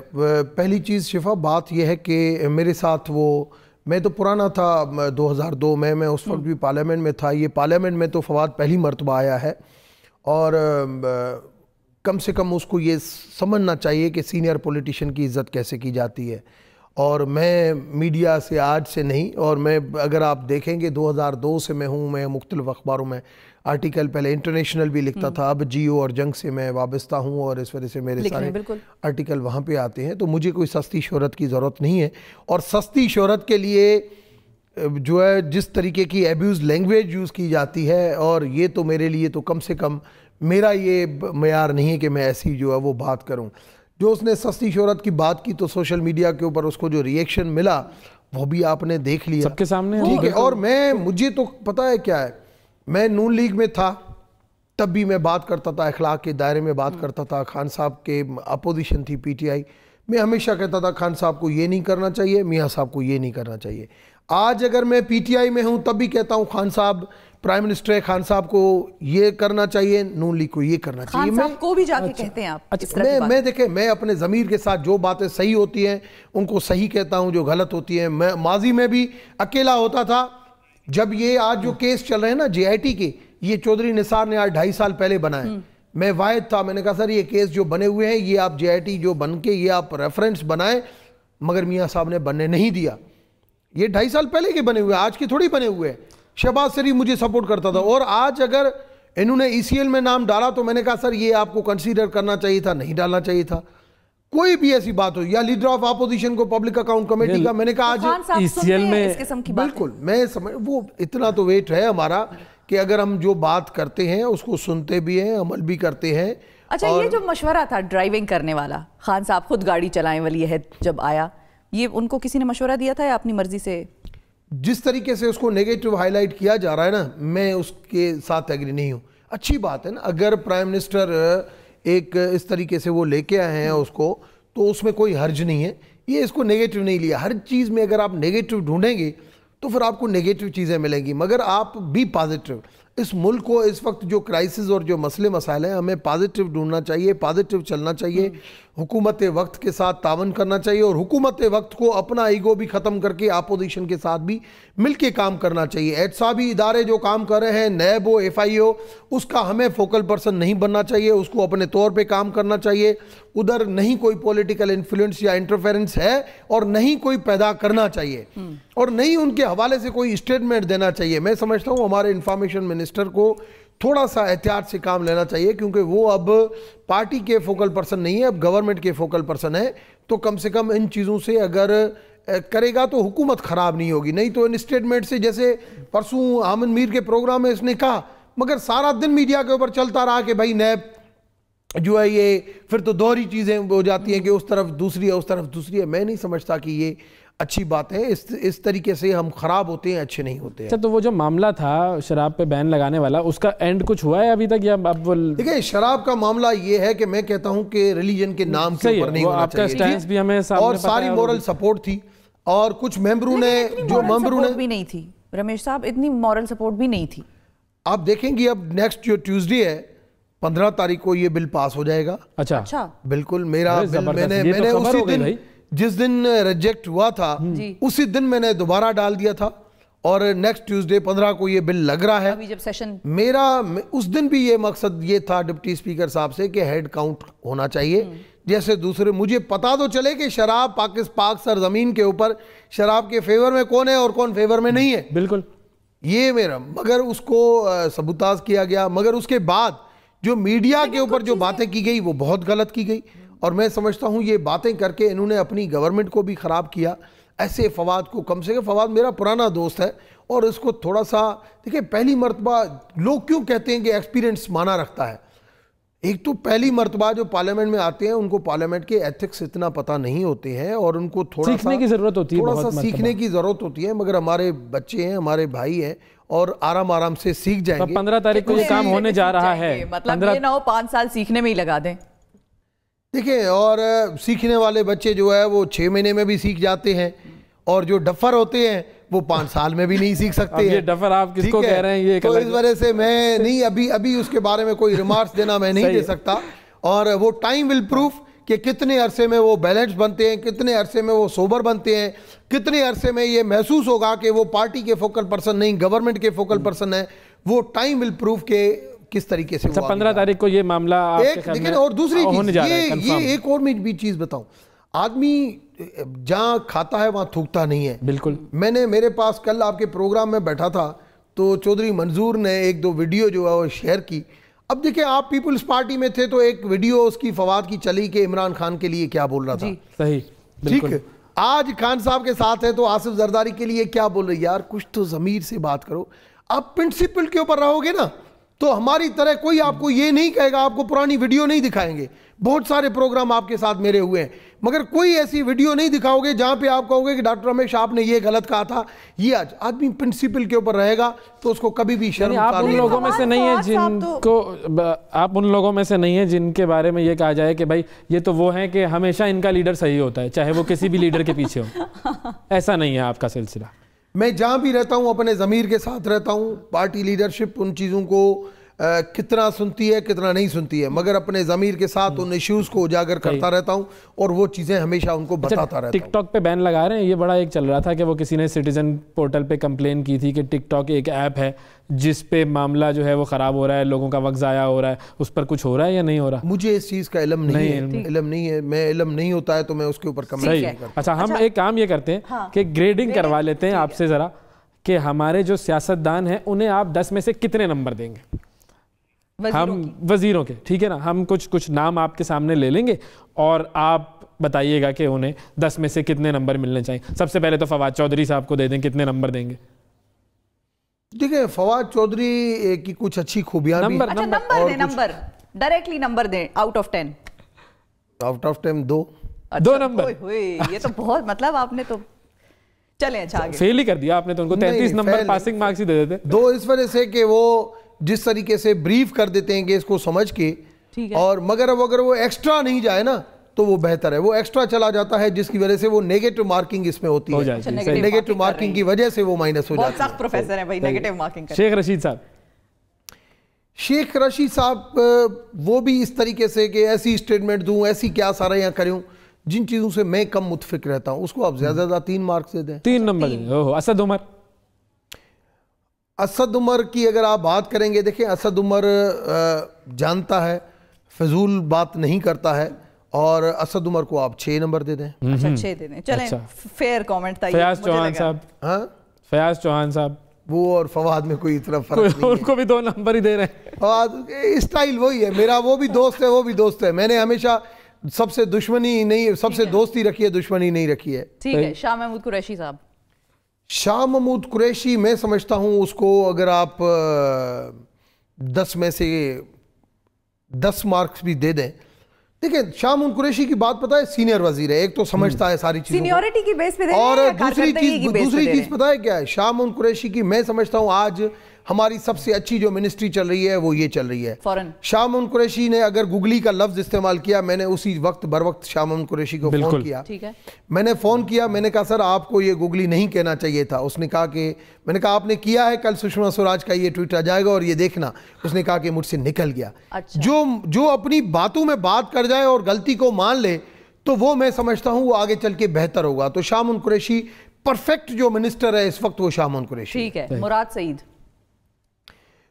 پہلی چیز شفا بات یہ ہے کہ میرے ساتھ وہ میں تو پرانا تھا 2002 میں اس وقت بھی پارلیمنٹ میں تھا. یہ پارلیمنٹ میں تو فواد پہلی مرتبہ آیا ہے, اور کم سے کم اس کو یہ سمجھنا چاہیے کہ سینئر پولیٹیشین کی عزت کیسے کی جاتی ہے. اور میں میڈیا سے آج سے نہیں، اور میں اگر آپ دیکھیں گے 2002 سے میں ہوں، میں مختلف اخباروں میں آرٹیکل پہلے انٹرنیشنل بھی لکھتا تھا، اب جیو اور جنگ سے میں وابستہ ہوں اور اس وجہ سے میرے سارے آرٹیکل وہاں پہ آتے ہیں، تو مجھے کوئی سستی شہرت کی ضرورت نہیں ہے. اور سستی شہرت کے لیے جو ہے جس طریقے کی ایبیوز لینگویج یوز کی جاتی ہے، اور یہ تو میرے لیے تو کم سے کم میرا یہ معیار نہیں ہے کہ میں ایسی جو ہے وہ بات کروں. جو اس نے سستی شہرت کی بات کی تو سوشل میڈیا کے اوپر اس کو جو ریئیکشن ملا وہ بھی آپ نے دیکھ لیا سب کے سامنے. ٹھیک ہے، اور مجھے تو پتہ ہے کیا ہے، میں نون لیگ میں تھا تب بھی میں بات کرتا تھا، اخلاق کے دائرے میں بات کرتا تھا. خان صاحب کے اپوزیشن تھی پی ٹی آئی، میں ہمیشہ کہتا تھا خان صاحب کو یہ نہیں کرنا چاہیے، میاں صاحب کو یہ نہیں کرنا چاہیے. آج اگر میں پی ٹی آئی میں ہوں تب بھی کہتا ہوں خان صاحب پرائم منسٹر ہے، خان صاحب کو یہ کرنا چاہیے، نون لیگ کو یہ کرنا چاہیے. خان صاحب کو بھی جا کے کہتے ہیں آپ؟ میں دیکھیں، میں اپنے ضمیر کے ساتھ جو باتیں صحیح ہوتی ہیں ان کو صحیح کہتا ہوں، جو غلط ہوتی ہیں. میں ماضی میں بھی اکیلا ہوتا تھا. جب یہ آج جو کیس چل رہے ہیں نا جے آئی ٹی کے، یہ چودھری نثار نے آج 2.5 سال پہلے بنائے، میں واحد تھا. میں نے کہا سر یہ کیس جو بنے ہوئے ہیں یہ آپ جے آئی ٹی جو بن کے یہ آپ ریفرنس بنائیں، مگر میاں صاحب نے بننے نہیں دیا. یہ 2.5 سال پہلے کے بنے ہوئے ہیں، آج کے تھوڑی بنے ہوئے ہیں. شہباز شریف مجھے سپورٹ کرتا تھا، اور آج اگر انہوں نے ای سی ایل میں نام ڈالا تو میں نے کہا سر یہ آپ کو کنسیڈر کرنا چاہیے تھا، نہیں ڈالنا چاہیے تھا. کوئی بھی ایسی بات ہو، یا لیڈر آف اپوزیشن کو پبلک اکاؤنٹ کمیٹی کا، میں نے کہا آج ای سی ایل میں بالکل میں سمجھ وہ اتنا تو ویٹ ہے ہمارا کہ اگر ہم جو بات کرتے ہیں اس کو سنتے بھی ہیں، عمل بھی کرتے ہیں. اچھا، یہ جو مشورہ تھا ڈرائیونگ کرنے والا، خان صاحب خود گاڑی چلائیں ولی عہد جب آیا، یہ ان کو کسی نے مشورہ دیا تھا یا اپنی مرضی سے؟ جس طریقے سے اس کو نیگیٹو ہائی لائٹ کیا جا رہا ہے نا، میں اس کے ساتھ ایگری نہیں ہوں. اچھی بات ہے نا، اگر پرائم منسٹر ایک اس طریقے سے وہ لے کے آئے ہیں اس کو، تو اس میں کوئی حرج نہیں ہے. یہ اس کو نیگیٹو نہیں لیا. ہر چیز میں اگر آپ نیگیٹو ڈھونڈیں گے تو پھر آپ کو نیگیٹو چیزیں ملیں گی، مگر آپ بھی پازیٹیو. اس ملک کو اس وقت جو کرائسس اور جو مسئلے مسائل ہیں، ہمیں پازیٹیو ڈھونڈنا چاہیے، پازیٹیو چلنا چاہیے، حکومت وقت کے ساتھ تعاون کرنا چاہیے، اور حکومت وقت کو اپنا ایگو بھی ختم کر کے اپوزیشن کے ساتھ بھی مل کے کام کرنا چاہیے. احتسابی ادارے جو کام کر رہے ہیں، نیب ہو، ایف آئی او، اس کا ہمیں فوکل پرسن نہیں بننا چاہیے، اس کو اپنے طور پہ کام کرنا چاہیے. ادھر نہیں کوئی پولیٹیکل انفلوئنس یا انٹرفیرنس ہے، اور نہیں کوئی پیدا کرنا چاہیے، اور نہیں ان کے حوالے سے کوئی اسٹیٹمنٹ دینا چاہیے. میں سمجھتا ہوں ہمارے انفارمیشن منسٹر کو تھوڑا سا احتیاط سے کام لینا چاہیے، کیونکہ وہ اب پارٹی کے فوکل پرسن نہیں ہے، اب گورنمنٹ کے فوکل پرسن ہے. تو کم سے کم ان چیزوں سے اگر کرے گا تو حکومت خراب نہیں ہوگی. نہیں تو ان اسٹیٹمنٹ سے، جیسے پرسوں آمن میر کے پروگرام میں اس نے کہا، مگر سارا دن میڈیا کے اوپر چلتا رہا کہ بھائی نیب جو ہے یہ پھر تو دوہری چیزیں ہو جاتی ہیں کہ اس طرف دوسری ہے، اس طرف دوسری ہے. میں نہیں سمجھتا کہ یہ اچھی بات ہے. اس طریقے سے ہم خراب ہوتے ہیں، اچھے نہیں ہوتے ہیں. اچھا، تو وہ جو معاملہ تھا شراب پہ بین لگانے والا، اس کا اینڈ کچھ ہوا ہے ابھی تک، یا اب وہ دیکھیں شراب کا معاملہ یہ ہے کہ میں کہتا ہوں کہ ریلیجن کے نام کے اوپر نہیں ہونا چاہیے، اور ساری مورل سپورٹ تھی. اور کچھ ممبروں نے بھی نہیں تھی، رمیش صاحب اتنی مورل سپورٹ بھی نہیں تھی. آپ دیکھیں گے اب نیکسٹ جو ٹیوزڈے ہے 15 تاریخ کو یہ بل پاس ہو جائے گا. اچھا بالکل. میرا بل میں نے اسی دن جس دن ریجیکٹ ہوا تھا اسی دن میں نے دوبارہ ڈال دیا تھا، اور نیکسٹ ٹیوزڈے 15 کو یہ بل لگ رہا ہے. جب سیشن میرا اس دن بھی یہ مقصد یہ تھا ڈپٹی اسپیکر صاحب سے کہ ہیڈ کاؤنٹ ہونا چاہیے، جیسے دوسرے مجھے پتا تو چلے کہ شراب پاک سرزمین کے اوپر شراب کے فیور میں کون ہے اور کون فیور میں نہیں ہے. بالکل یہ میرا، مگر اس کو سبوتاژ کیا گیا. مگر اس کے بعد جو میڈیا کے اوپر جو باتیں کی گئی وہ بہت غلط کی گئی، اور میں سمجھتا ہوں یہ باتیں کر کے انہوں نے اپنی گورنمنٹ کو بھی خراب کیا. ایسے فواد کو، کم سے کم فواد میرا پرانا دوست ہے، اور اس کو تھوڑا سا دیکھیں، پہلی مرتبہ لوگ کیوں کہتے ہیں کہ ایکسپیرینس مانا رکھتا ہے. ایک تو پہلی مرتبہ جو پارلیمنٹ میں آتے ہیں ان کو پارلیمنٹ کے ایتھکس اتنا پتہ نہیں ہوتے ہیں، اور ان کو تھوڑا سیکھنے کی ضرورت ہوتی ہے، تھوڑا سا سیکھنے کی ضرورت ہوتی ہے. مگر ہمارے بچے ہیں، ہمارے بھائی ہیں، اور آرام سے سیکھ جائیں گے. 15 تاریخ کو یہ کام ہونے جا رہا ہے، مطلب یہ نہ ہو 5 سال سیکھنے میں ہی لگا دیں. دیکھیں، اور سیکھنے والے بچے جو ہے وہ 6 مہینے میں بھی سیکھ جاتے ہیں، اور جو ڈفر ہوتے ہیں وہ 5 سال میں بھی نہیں سیکھ سکتے ہیں. یہ ڈفر آپ کس کو کہہ رہے ہیں؟ یہ تو اس وجہ سے میں نہیں ابھی اس کے بارے میں کوئی ریمارکس دینا میں نہیں دے سکتا. اور وہ ٹائم ول پروف کہ کتنے عرصے میں وہ بیلنس بنتے ہیں، کتنے عرصے میں وہ سوبر بنتے ہیں، کتنے عرصے میں یہ محسوس ہوگا کہ وہ پارٹی کے فوکل پرسن نہیں، گورنمنٹ کے فوکل پرسن ہے. وہ ٹائم ول پروف کہ کس طریقے سے. 15 تاریخ کو یہ معاملہ لیکن اور دوسری چیز یہ ایک اور میں بھی چیز بتاؤں، آدمی جہاں کھاتا ہے وہاں تھوکتا نہیں ہے. بالکل. میرے پاس کل آپ کے پروگرام میں بیٹھا تھا تو چودھری منظور نے ایک دو ویڈیو جو ہے وہ شیئر کی. اب دیکھیں آپ پیپلز پارٹی میں تھے تو ایک ویڈیو اس کی فواد کی چلی کہ عمران خان کے لیے کیا بول رہا تھا. صحیح. ٹھیک ہے. آج خان صاحب کے ساتھ ہے تو آصف زرداری کے لیے کیا بول رہے. یار کچھ تو ضمیر سے بات کرو. آپ پرنسپل کے اوپر رہو گے نا تو ہماری طرح کوئی آپ کو یہ نہیں کہے گا, آپ کو پرانی ویڈیو نہیں دکھائیں گے. بہت سارے پروگرام آپ کے ساتھ میرے ہوئے ہیں مگر کوئی ایسی ویڈیو نہیں دکھاؤ گے جہاں پہ آپ کہو گے کہ ڈاکٹر رمیش آپ نے یہ غلط کہا تھا. یہ آج آدمی پرنسپل کے اوپر رہے گا تو اس کو کبھی بھی شرم. آپ ان لوگوں میں سے نہیں ہیں جن کو آپ ان لوگوں میں سے نہیں ہیں جن کے بارے میں یہ کہا جائے کہ بھائی یہ تو وہ ہیں کہ ہمیشہ ان کا لیڈر صحیح ہوتا ہے چاہے وہ کسی بھی لیڈر کے پیچھے ہو. ایسا نہیں ہے آپ کا سلسلہ. میں جہاں بھی رہتا ہوں اپنے ضمیر کے ساتھ رہتا ہوں. پارٹی لیڈرشپ ان چیزوں کو کتنا سنتی ہے کتنا نہیں سنتی ہے مگر اپنے ضمیر کے ساتھ ان ایشوز کو اجاگر کرتا رہتا ہوں اور وہ چیزیں ہمیشہ ان کو بتاتا رہتا ہوں. ٹک ٹاک پہ بین لگا رہے ہیں. یہ بڑا ایک چل رہا تھا کہ وہ کسی نے سٹیزن پورٹل پہ کمپلین کی تھی کہ ٹک ٹاک ایک ایپ ہے جس پہ معاملہ جو ہے وہ خراب ہو رہا ہے, لوگوں کا وقت ضائع ہو رہا ہے. اس پر کچھ ہو رہا ہے یا نہیں ہو رہا؟ مجھے اس چیز کا علم نہیں ہے. میں علم نہیں ہوتا ہے تو میں اس کے اوپر کمنٹ نہیں کرتا. اچھا ہم ایک کام یہ کرتے ہیں کہ گریڈنگ کروا لیتے ہیں آپ سے ذرا کہ ہمارے جو سیاستدان ہیں انہیں آپ 10 میں سے کتنے نمبر دیں گے؟ ہم وزیروں کے, ٹھیک ہے نا, ہم کچھ نام آپ کے سامنے لے لیں گے اور آپ بتائیے گا کہ انہیں 10 میں سے کتنے نمبر ملنے چاہیے. سب سے پہلے تو فواد چودھری صاحب کو دے دیں, کتنے نمبر دیں گے؟ دیکھیں فواد چودھری کی کچھ اچھی خوبیاں بھی. نمبر ڈائریکٹلی نمبر دیں. Out of 10 2 number. یہ تو بہت مطلب آپ نے تو چلیں اچھا فیل ہی کر دیا آپ نے تو ان کو 33 نمبر پاسنگ مارکس ہی دے دیتے. 2 اس وجہ سے کہ وہ جس طریقے سے بریف کر دیتے ہیں کہ اس کو سمجھ کے, اور مگر اگر وہ ایکسٹرا نہیں جائے نا تو وہ بہتر ہے. وہ ایکسٹرا چلا جاتا ہے جس کی وجہ سے وہ نیگیٹو مارکنگ اس میں ہوتی ہے. نیگیٹو مارکنگ کی وجہ سے وہ مائنس ہو جاتا ہے. بہت سخت پروفیسر ہیں بھائی نیگیٹو مارکنگ. شیخ رشید صاحب وہ بھی اس طریقے سے کہ ایسی اسٹیٹمنٹ دوں, ایسی کیا سارا یہاں کروں جن چیزوں سے میں کم متفق رہتا ہوں, اس کو آپ زیادہ زیادہ 3 مارکس دے دیں. 3 نمبر. اسد عمر کی اگر آپ بات کریں گے, دیکھیں اسد عمر جانتا ہے, فضول بات نہیں کرتا ہے, اور اسد عمر کو آپ 6 نمبر دے دیں. اچھا 6 دے دیں. چلیں فیئر کامنٹ تھا. فیاض چوہان صاحب. ہاں فیاض چوہان صاحب وہ اور فواد میں کوئی اتنا فرق نہیں ہے. ان کو بھی 2 نمبر ہی دے رہے ہیں. فواد اسٹائل وہی ہے میرا, وہ بھی دوست ہے وہ بھی دوست ہے. میں نے ہمیشہ سب سے دشمنی نہیں, سب سے دوستی رکھی ہے, دشمنی نہیں رکھی ہے. ٹھیک ہے. شاہ محمود قریشی صاحب. شاہ محمود قریشی میں سمجھتا ہوں اس کو اگر آپ 10 میں سے 10 مارکس بھی دے دیں. دیکھیں شاہ محمود قریشی کی بات پتہ ہے, سینئر وزیر ہے, ایک تو سمجھتا ہے ساری چیزوں سینیورٹی کی بیس پہ دے دیں, اور دوسری چیز پتہ ہے کیا ہے, شاہ محمود قریشی کی میں سمجھتا ہوں آج ہماری سب سے اچھی جو منسٹری چل رہی ہے وہ یہ چل رہی ہے. شاہ محمود قریشی نے اگر گوگلی کا لفظ استعمال کیا, میں نے اسی وقت بر وقت شاہ محمود قریشی کو فون کیا. میں نے فون کیا, میں نے کہا سر آپ کو یہ گوگلی نہیں کہنا چاہیے تھا. اس نے کہا کہ میں نے کہا آپ نے کیا ہے, کل سشما سوراج کا یہ ٹویٹ آ جائے گا اور یہ دیکھنا. اس نے کہا کہ مجھ سے نکل گیا. جو اپنی باتوں میں بات کر جائے اور غلطی کو مان لے تو وہ میں سمجھتا ہوں وہ آگے چل کے بہتر ہوگا. تو شاہ محمود قریشی پرفیکٹ جو منسٹر ہے اس وقت وہ شاہ محمود قریشی. ٹھیک ہے.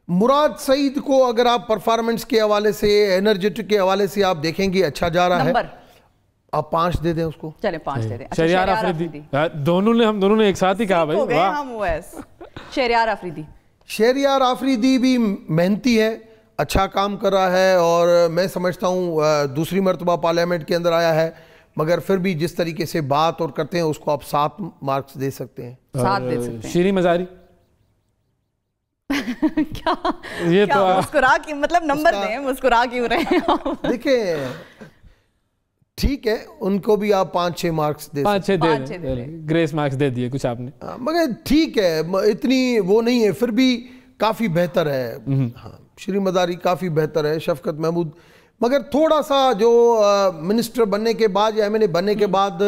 مراد سعید کو اگر آپ پرفارمنس کے حوالے سے, انرجیٹک کے حوالے سے آپ دیکھیں گے اچھا جا رہا ہے, آپ 5 دے دیں اس کو. چلیں 5 دے دیں. شہریار آفریدی. ہم دونوں نے ایک ساتھ ہی کہا بھائی. شہریار آفریدی بھی محنتی ہے, اچھا کام کر رہا ہے, اور میں سمجھتا ہوں دوسری مرتبہ پارلیمنٹ کے اندر آیا ہے, مگر پھر بھی جس طریقے سے بات اور کرتے ہیں اس کو آپ 7 مارکس دے سکتے ہیں. 7 دے سکتے ہیں. شیریں مزاری کیا یہ تو مسکرا کی مطلب نمبر دیں, مسکرا کیوں رہے ہیں. دیکھیں ٹھیک ہے, ان کو بھی آپ 5-6 مارکس دے, 5-6 دے, گریس مارکس دے دیے کچھ آپ نے, مگر ٹھیک ہے, اتنی وہ نہیں ہے, پھر بھی کافی بہتر ہے. ہاں شیریں مزاری کافی بہتر ہے. شفقت محمود مگر تھوڑا سا جو منسٹر بننے کے بعد یا MLA بننے کے بعد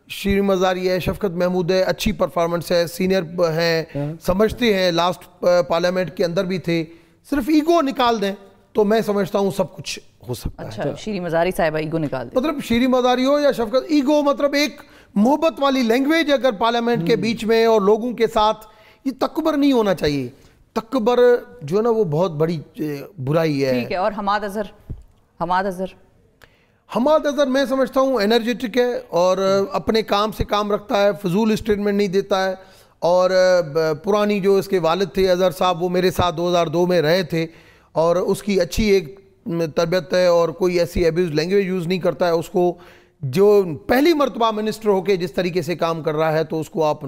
شیریں مزاری ہے, شفقت محمود ہے, اچھی پرفارمنس ہے, سینئر ہیں, سمجھتے ہیں, لاسٹ پارلیمنٹ کے اندر بھی تھے. صرف ایگو نکال دیں تو میں سمجھتا ہوں سب کچھ ہو سکتا ہے. اچھا شیریں مزاری صاحبہ ایگو نکال دیں, مطلب شیریں مزاری ہو یا شفقت, ایگو مطلب ایک محبت والی لینگویج اگر پارلیمنٹ کے بیچ میں اور لوگوں کے ساتھ, یہ تکبر نہیں ہونا چاہیے. تکبر جو ہے نا وہ بہت بڑی برائی ہے. ٹھیک ہے. اور حماد اظہر. حماد اظہر میں سمجھتا ہوں انرجیٹک ہے اور اپنے کام سے کام رکھتا ہے, فضول اسٹیٹمنٹ نہیں دیتا ہے, اور پرانی جو اس کے والد تھے اظہر صاحب وہ میرے ساتھ 2002 میں رہے تھے, اور اس کی اچھی ایک تربیت ہے اور کوئی ایسی ایبیوز لینگویج یوز نہیں کرتا ہے. اس کو جو پہلی مرتبہ منسٹر ہو کے جس طریقے سے کام کر رہا ہے تو اس کو آپ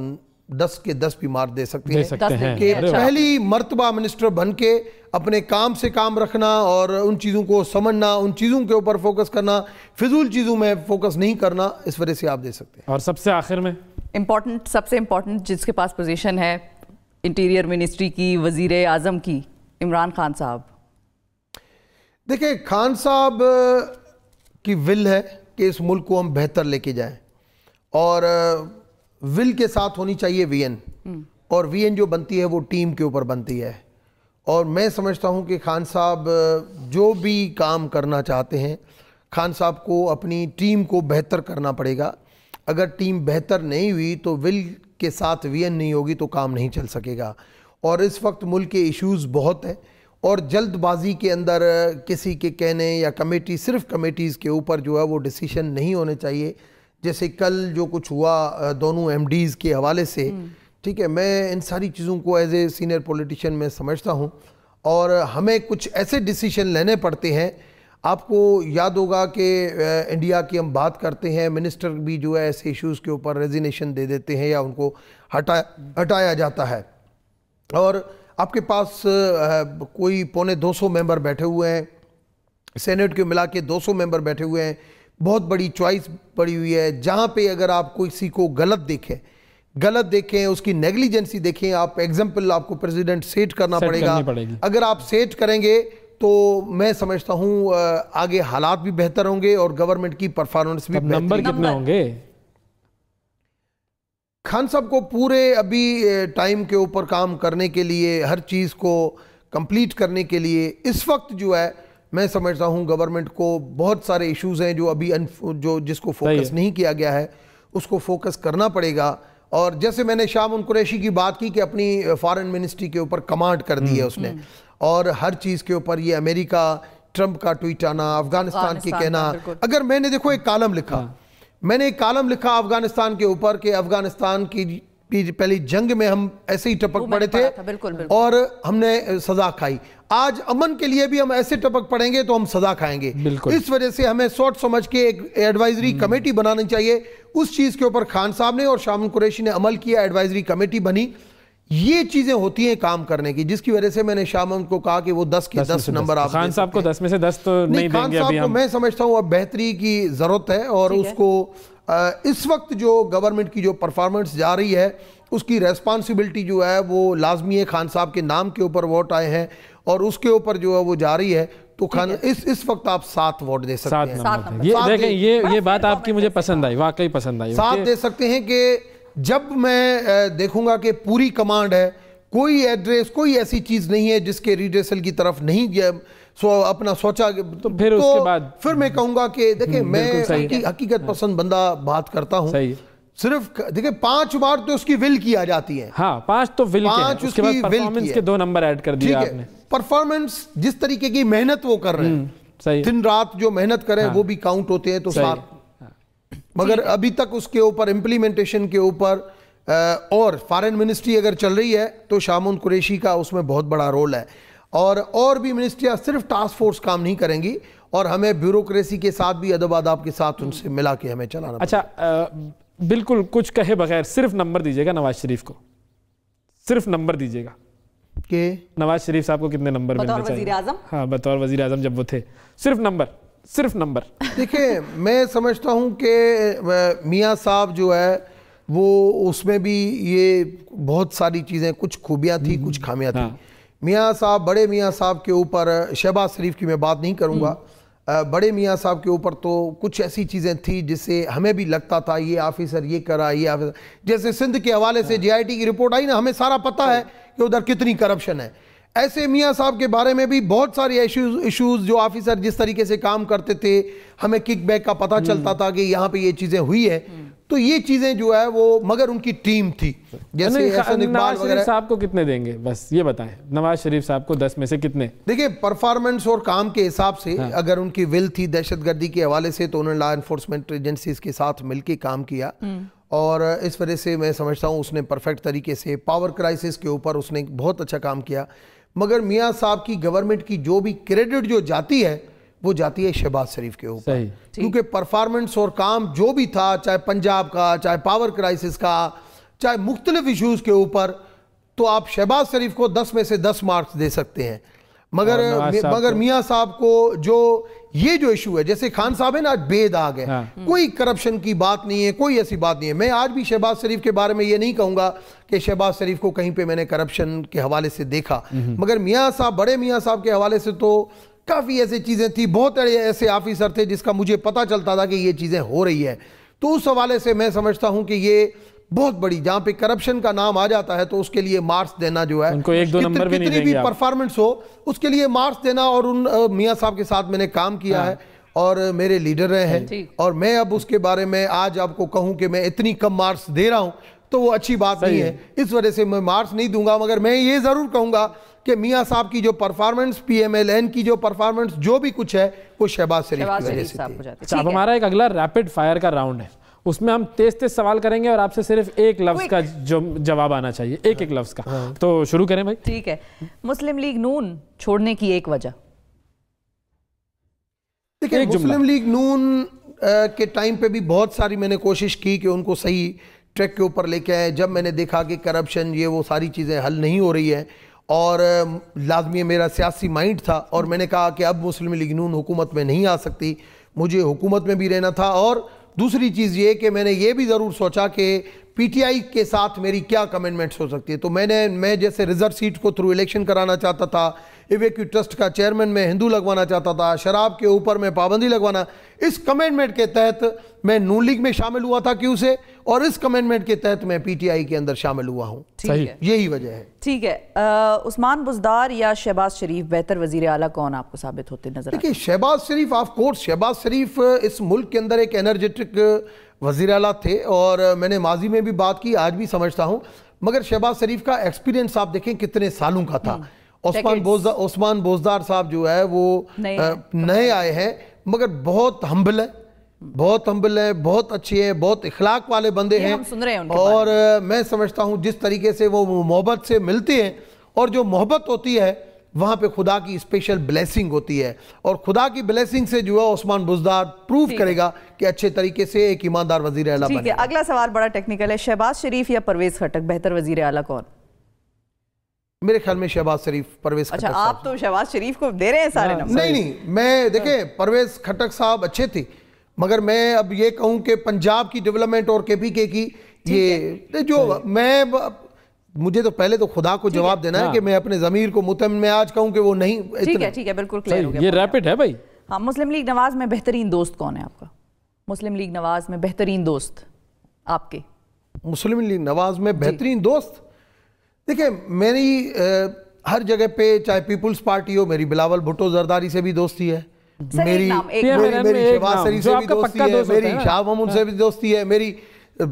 10 کے 10 بھی مار دے سکتے ہیں کہ پہلی مرتبہ منسٹر بن کے اپنے کام سے کام رکھنا اور ان چیزوں کو سمجھنا, ان چیزوں کے اوپر فوکس کرنا, فضول چیزوں میں فوکس نہیں کرنا, اس وجہ سے آپ دے سکتے ہیں. اور سب سے آخر میں سب سے امپورٹنٹ جس کے پاس پوزیشن ہے انٹیریئر منسٹری کی, وزیر اعظم کی, عمران خان صاحب. دیکھیں خان صاحب کی ول ہے کہ اس ملک کو ہم بہتر لے کے جائیں, اور ول کے ساتھ ہونی چاہیے وی این, اور وی این جو بنتی ہے وہ ٹیم کے اوپر بنتی ہے. اور میں سمجھتا ہوں کہ خان صاحب جو بھی کام کرنا چاہتے ہیں, خان صاحب کو اپنی ٹیم کو بہتر کرنا پڑے گا. اگر ٹیم بہتر نہیں ہوئی تو ول کے ساتھ وی این نہیں ہوگی تو کام نہیں چل سکے گا. اور اس وقت ملک کے ایشوز بہت ہیں, اور جلد بازی کے اندر کسی کے کہنے یا کمیٹی, صرف کمیٹیز کے اوپر جو ہے وہ ڈیسیشن نہیں ہونے چاہیے. جیسے کل جو کچھ ہوا دونوں ایم ڈیز کے حوالے سے, ٹھیک ہے, میں ان ساری چیزوں کو ایز اے سینئر پولیٹیشین میں سمجھتا ہوں, اور ہمیں کچھ ایسے ڈیسیشن لینے پڑتے ہیں. آپ کو یاد ہوگا کہ انڈیا کی ہم بات کرتے ہیں, منسٹر بھی جو ہے ایسے ایشوز کے اوپر ریزینیشن دے دیتے ہیں یا ان کو ہٹایا جاتا ہے. اور آپ کے پاس کوئی 250 ممبر بیٹھے ہوئے ہیں, سینیٹ کے ملا کے 200 ممبر بیٹھے ہوئے ہیں, بہت بڑی چوائس پڑی ہوئی ہے. جہاں پہ اگر آپ کسی کو غلط دیکھیں, اس کی نیگلیجنسی دیکھیں, آپ ایگزامپل آپ کو پریزیڈنٹ سیٹ کرنا پڑے گا. اگر آپ سیٹ کریں گے تو میں سمجھتا ہوں آگے حالات بھی بہتر ہوں گے اور گورنمنٹ کی پرفارمنس بھی. نمبر کتنے ہوں گے خان صاحب کو پورے ابھی ٹائم کے اوپر کام کرنے کے لیے, ہر چیز کو کمپلیٹ کرنے کے لیے اس وقت جو ہے میں سمجھتا ہوں گورنمنٹ کو بہت سارے ایشوز ہیں جو ابھی جس کو فوکس نہیں کیا گیا ہے, اس کو فوکس کرنا پڑے گا. اور جیسے میں نے شامون قریشی کی بات کی کہ اپنی فارن منسٹری کے اوپر کمانڈ کر دی ہے اس نے, اور ہر چیز کے اوپر یہ امریکہ ٹرمپ کا ٹویٹ آنا, افغانستان کی کہنا. اگر میں نے دیکھو ایک کالم لکھا افغانستان کے اوپر کہ افغانستان کی پہلی جنگ میں ہم ایسے ہی ٹپک پڑے تھے اور ہم نے سزا کھائی. آج امن کے لیے بھی ہم ایسے ٹپک پڑیں گے تو ہم سزا کھائیں گے. اس وجہ سے ہمیں سوچ سمجھ کے ایک ایڈوائزری کمیٹی بنانی چاہیے. اس چیز کے اوپر خان صاحب نے اور شامون قریشی نے عمل کیا, ایڈوائزری کمیٹی بنی. یہ چیزیں ہوتی ہیں کام کرنے کی, جس کی وجہ سے میں نے شامون کو کہا کہ وہ 10 کے 10 نمبر آپ خان صاحب کو 10 میں سے 10 تو نہیں دیں گے ابھی ہم. میں سمجھتا ہوں اب بہتری کی ضرورت ہے, اور اس کو اس وقت جو گورنمنٹ کی جو پرفارمنس جا رہی ہے اس کی ریسپانسبلٹی جو ہے وہ لازمی ہے. خان صاحب کے نام کے اوپر ووٹ آئے ہیں اور اس کے اوپر جو ہے وہ جا رہی ہے, تو اس وقت آپ 7 ووٹ دے سکتے ہیں. دیکھیں یہ بات آپ کی مجھے پسند آئی, واقعی پسند آئی. 7 دے سکتے ہیں کہ جب میں دیکھوں گا کہ پوری کمانڈ ہے, کوئی ایڈریس, کوئی ایسی چیز نہیں ہے جس کے ریڈریسل کی طرف نہیں اپنا سوچا, تو پھر اس کے بعد پھر میں کہوں گا کہ دیکھیں میں حقیقت پسند بندہ بات کرتا ہوں. صرف دیکھیں 5 بار تو اس کی ول کی آ جاتی ہے. ہاں 5 تو ول کے, اس کے بعد پرفارمنس کے 2 نمبر ایڈ کر دیا آپ نے. پرفارمنس جس طریقے کی محنت وہ کر رہے ہیں, دن رات جو محنت کریں وہ بھی کاؤنٹ ہوتے ہیں, تو 7. مگر ابھی تک اس کے اوپر امپلیمنٹیشن کے اوپر اور فارن منسٹری اگر چل رہی ہے تو شامون قریشی کا اس میں بہت بڑا رول ہے. اور بھی منسٹریاں صرف ٹاسک فورس کام نہیں کریں گی, اور ہمیں بیوروکریسی کے ساتھ بھی ادب آداب کے ساتھ ان سے ملا کے ہمیں چلانا. اچھا بالکل کچھ کہے بغیر صرف نمبر دیجئے گا نواز شریف کو, صرف نمبر دیجئے گا کہ نواز شریف صاحب کو کتنے نمبر ملنے چاہیے وزیر اعظم. ہاں بطور وزیر اعظم جب وہ تھے, صرف نمبر. دیکھیں میں سمجھتا ہوں کہ میاں صاحب جو ہے وہ اس میں بھی یہ بہت ساری چیزیں, کچھ خوبیاں تھی کچھ خامیاں تھی. میاں صاحب, بڑے میاں صاحب کے اوپر, شہباز شریف کی میں بات نہیں کروں گا, بڑے میاں صاحب کے اوپر تو کچھ ایسی چیزیں تھی جس سے ہمیں بھی لگتا تھا یہ آفیسر یہ کرا, یہ آفیسر, جیسے سندھ کے حوالے سے جے آئی ٹی کی رپورٹ آئی نا, ہمیں سارا پتہ ہے کہ ادھر کتنی کرپشن ہے. ایسے میاں صاحب کے بارے میں بھی بہت ساری ایشوز جو آفیسر جس طریقے سے کام کرتے تھے, ہمیں کک بیک کا پتہ چلتا تھا کہ یہاں پہ یہ چیزیں ہوئی ہے. تو یہ چیزیں جو ہے وہ مگر ان کی ٹیم تھی. جیسے احسن اقبال نواز وغیرہ. شریف صاحب کو کتنے دیں گے بس یہ بتائیں, نواز شریف صاحب کو 10 میں سے کتنے؟ دیکھیں پرفارمنس اور کام کے حساب سے اگر ان کی ول تھی دہشت گردی کے حوالے سے تو انہوں نے لا انفورسمنٹ ایجنسیز کے ساتھ مل کے کام کیا, اور اس وجہ سے میں سمجھتا ہوں اس نے پرفیکٹ طریقے سے پاور کرائسس کے اوپر اس نے بہت اچھا کام کیا. مگر میاں صاحب کی گورنمنٹ کی جو بھی کریڈٹ جو جاتی ہے وہ جاتی ہے شہباز شریف کے اوپر, کیونکہ پرفارمنس اور کام جو بھی تھا, چاہے پنجاب کا, چاہے پاور کرائسس کا, چاہے مختلف ایشوز کے اوپر, تو آپ شہباز شریف کو 10 میں سے 10 مارکس دے سکتے ہیں. مگر میاں صاحب کو جو یہ جو ایشو ہے, جیسے خان صاحب ہے نا آج بے داغ ہے, کوئی کرپشن کی بات نہیں ہے, کوئی ایسی بات نہیں ہے. میں آج بھی شہباز شریف کے بارے میں یہ نہیں کہوں گا کہ شہباز شریف کو کہیں پہ میں نے کرپشن کے حوالے سے دیکھا, مگر میاں صاحب, بڑے میاں صاحب کے حوالے سے تو کافی ایسی چیزیں تھی, بہت ایسے آفیسر تھے جس کا مجھے پتا چلتا تھا کہ یہ چیزیں ہو رہی ہے. تو اس حوالے سے میں سمجھتا ہوں کہ یہ بہت بڑی, جہاں پہ کرپشن کا نام آ جاتا ہے تو اس کے لیے مارکس دینا جو ہے, کتنی بھی پرفارمنس ہو اس کے لیے مارکس دینا. اور ان میاں صاحب کے ساتھ میں نے کام کیا ہے اور میرے لیڈر رہے ہیں, اور میں اب اس کے بارے میں آج آپ کو کہوں کہ میں اتنی کم مارکس دے رہا ہوں تو وہ اچھی بات نہیں ہے, اس وجہ سے میں مارکس نہیں دوں گا. مگر میں یہ ضرور کہوں گا کہ میاں صاحب کی جو performance, P M L N کی جو پرفارمنس, جو بھی کچھ ہے وہ شہباز شریف کی وجہ سے تھی. اب ہمارا ایک اگلا ریپڈ فائر کا راؤنڈ ہے, اس میں ہم تیز سوال کریں گے اور آپ سے صرف ایک لفظ کا جواب آنا چاہیے, ایک لفظ کا. تو شروع کریں بھائی. ٹھیک ہے. مسلم لیگ نون چھوڑنے کی ایک وجہ. دیکھیں مسلم لیگ نون کے ٹائم پہ بھی بہت ساری میں نے کوشش کی کہ ان کو صحیح ٹریک کے اوپر لے کے آئے. جب میں نے دیکھا کہ کرپشن یہ وہ ساری چیزیں حل نہیں ہو رہی ہیں, اور لازمی میرا سیاسی مائنڈ تھا, اور میں نے کہا کہ اب مسلم لیگ نون حکومت میں نہیں آ سکتی, مجھے حکومت میں بھی رہنا تھا. اور دوسری چیز یہ کہ میں نے یہ بھی ضرور سوچا کہ پی ٹی آئی کے ساتھ میری کیا کمنٹمنٹس ہو سکتی ہے. تو میں جیسے ریزرو سیٹ کو تھرو الیکشن کرانا چاہتا تھا, ایویکیو ٹرسٹ کا چیئرمین میں ہندو لگوانا چاہتا تھا, شراب کے اوپر میں پابندی لگوانا. اس کمنٹمنٹ کے تحت میں نون لیگ میں شامل ہوا تھا کیوں سے, اور اس کمنٹمنٹ کے تحت میں پی ٹی آئی کے اندر شامل ہوا ہوں. یہی وجہ ہے. ٹھیک ہے. عثمان بزدار یا شہباز شریف بہتر وزیر اعلیٰ کون آپ کو ثابت ہوتے نظر آتے ہیں؟ دیکھیں شہباز شریف آف کورس, شہباز شریف اس ملک کے اندر ایک انرجیٹک وزیر اعلیٰ تھے, اور میں نے ماضی میں بھی بات کی, آج بھی سمجھتا ہوں. مگر شہباز شریف کا ایکسپیرینس آپ دیکھیں کتنے سالوں کا تھا. عثمان بوزدار صاحب جو ہے وہ نئے آئے ہیں, مگر بہت ہمبل ہے, بہت اچھے ہیں, بہت اخلاق والے بندے ہیں. اور میں سمجھتا ہوں جس طریقے سے وہ محبت سے ملتے ہیں, اور جو محبت ہوتی ہے وہاں پہ خدا کی اسپیشل بلیسنگ ہوتی ہے, اور خدا کی بلیسنگ سے جو ہے عثمان بزدار پروف کرے گا کہ اچھے طریقے سے ایک ایماندار وزیر اعلیٰ بنے. ٹھیک ہے. اگلا سوال بڑا ٹیکنیکل ہے. شہباز شریف یا پرویز خٹک بہتر وزیر اعلیٰ کون؟ میرے خیال میں شہباز شریف, پرویز خٹک. اچھا آپ تو شہباز شریف کو دے رہے ہیں سارے نمبر. نہیں, میں دیکھیں پرویز خٹک صاحب اچھے تھے, مگر میں اب یہ کہوں کہ پنجاب کی ڈیولپمنٹ اور کے پی کے کی یہ جو مجھے تو پہلے تو خدا کو جواب دینا ہے کہ میں اپنے ضمیر کو مطمئن میں آج کہوں کہ وہ نہیں. ٹھیک ہے بالکل کلیئر ہو گیا. یہ ریپڈ ہے بھائی. ہاں, مسلم لیگ نواز میں بہترین دوست کون ہے آپ کا؟ مسلم لیگ نواز میں بہترین دوست آپ کے؟ مسلم لیگ نواز میں بہترین دوست, دیکھیں میری ہر جگہ پہ چاہے پیپلز پارٹی ہو, میری بلاول بھٹو زرداری سے بھی دوستی ہے, میری شہباز شریف سے بھی دوستی ہے, میری شاہ محمود سے بھی دوستی ہے, میری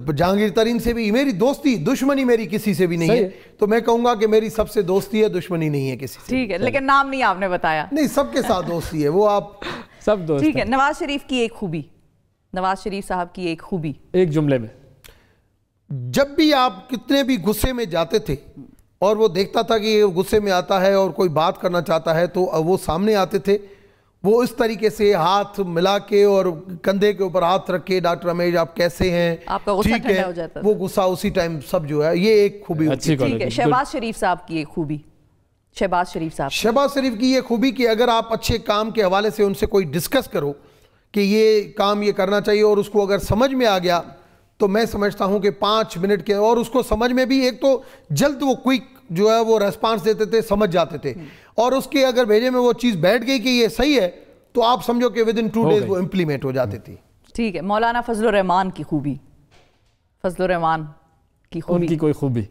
جہانگیر ترین سے بھی. میری دوستی, دشمنی میری کسی سے بھی نہیں ہے. تو میں کہوں گا کہ میری سب سے دوستی ہے, دشمنی نہیں ہے کسی سے. ٹھیک ہے, لیکن نام نہیں آپ نے بتایا. نہیں, سب کے ساتھ دوستی ہے, وہ آپ سب دوست. ٹھیک ہے. نواز شریف کی ایک خوبی, نواز شریف صاحب کی ایک خوبی ایک جملے میں. جب بھی آپ کتنے بھی غصے میں جاتے تھے اور وہ دیکھتا تھا کہ یہ غصے میں آتا ہے اور کوئی بات کرنا چاہتا ہے, تو وہ سامنے آتے تھے, وہ اس طریقے سے ہاتھ ملا کے اور کندھے کے اوپر ہاتھ رکھ کے, ڈاکٹر رمیش آپ کیسے ہیں, ٹھیک ہے, وہ غصہ اسی ٹائم سب جو ہے, یہ ایک خوبی ہوتی ہے. ٹھیک ہے. شہباز شریف صاحب کی ایک خوبی, شہباز شریف کی یہ خوبی کہ اگر آپ اچھے کام کے حوالے سے ان سے کوئی ڈسکس کرو کہ یہ کام یہ کرنا چاہیے, اور اس کو اگر سمجھ میں آ گیا تو میں سمجھتا ہوں کہ 5 منٹ کے, اور اس کو سمجھ میں بھی ایک تو جلد وہ کوئک جو ہے وہ ریسپانس دیتے تھے, سمجھ جاتے تھے, اور اس کے اگر بھیجے میں وہ چیز بیٹھ گئی کہ یہ صحیح ہے تو آپ سمجھو کہ ودن 2 days وہ امپلیمنٹ ہو جاتی تھی. ٹھیک ہے. مولانا فضل الرحمان کی خوبی, فضل الرحمان کی خوبی, ان کی کوئی خوبی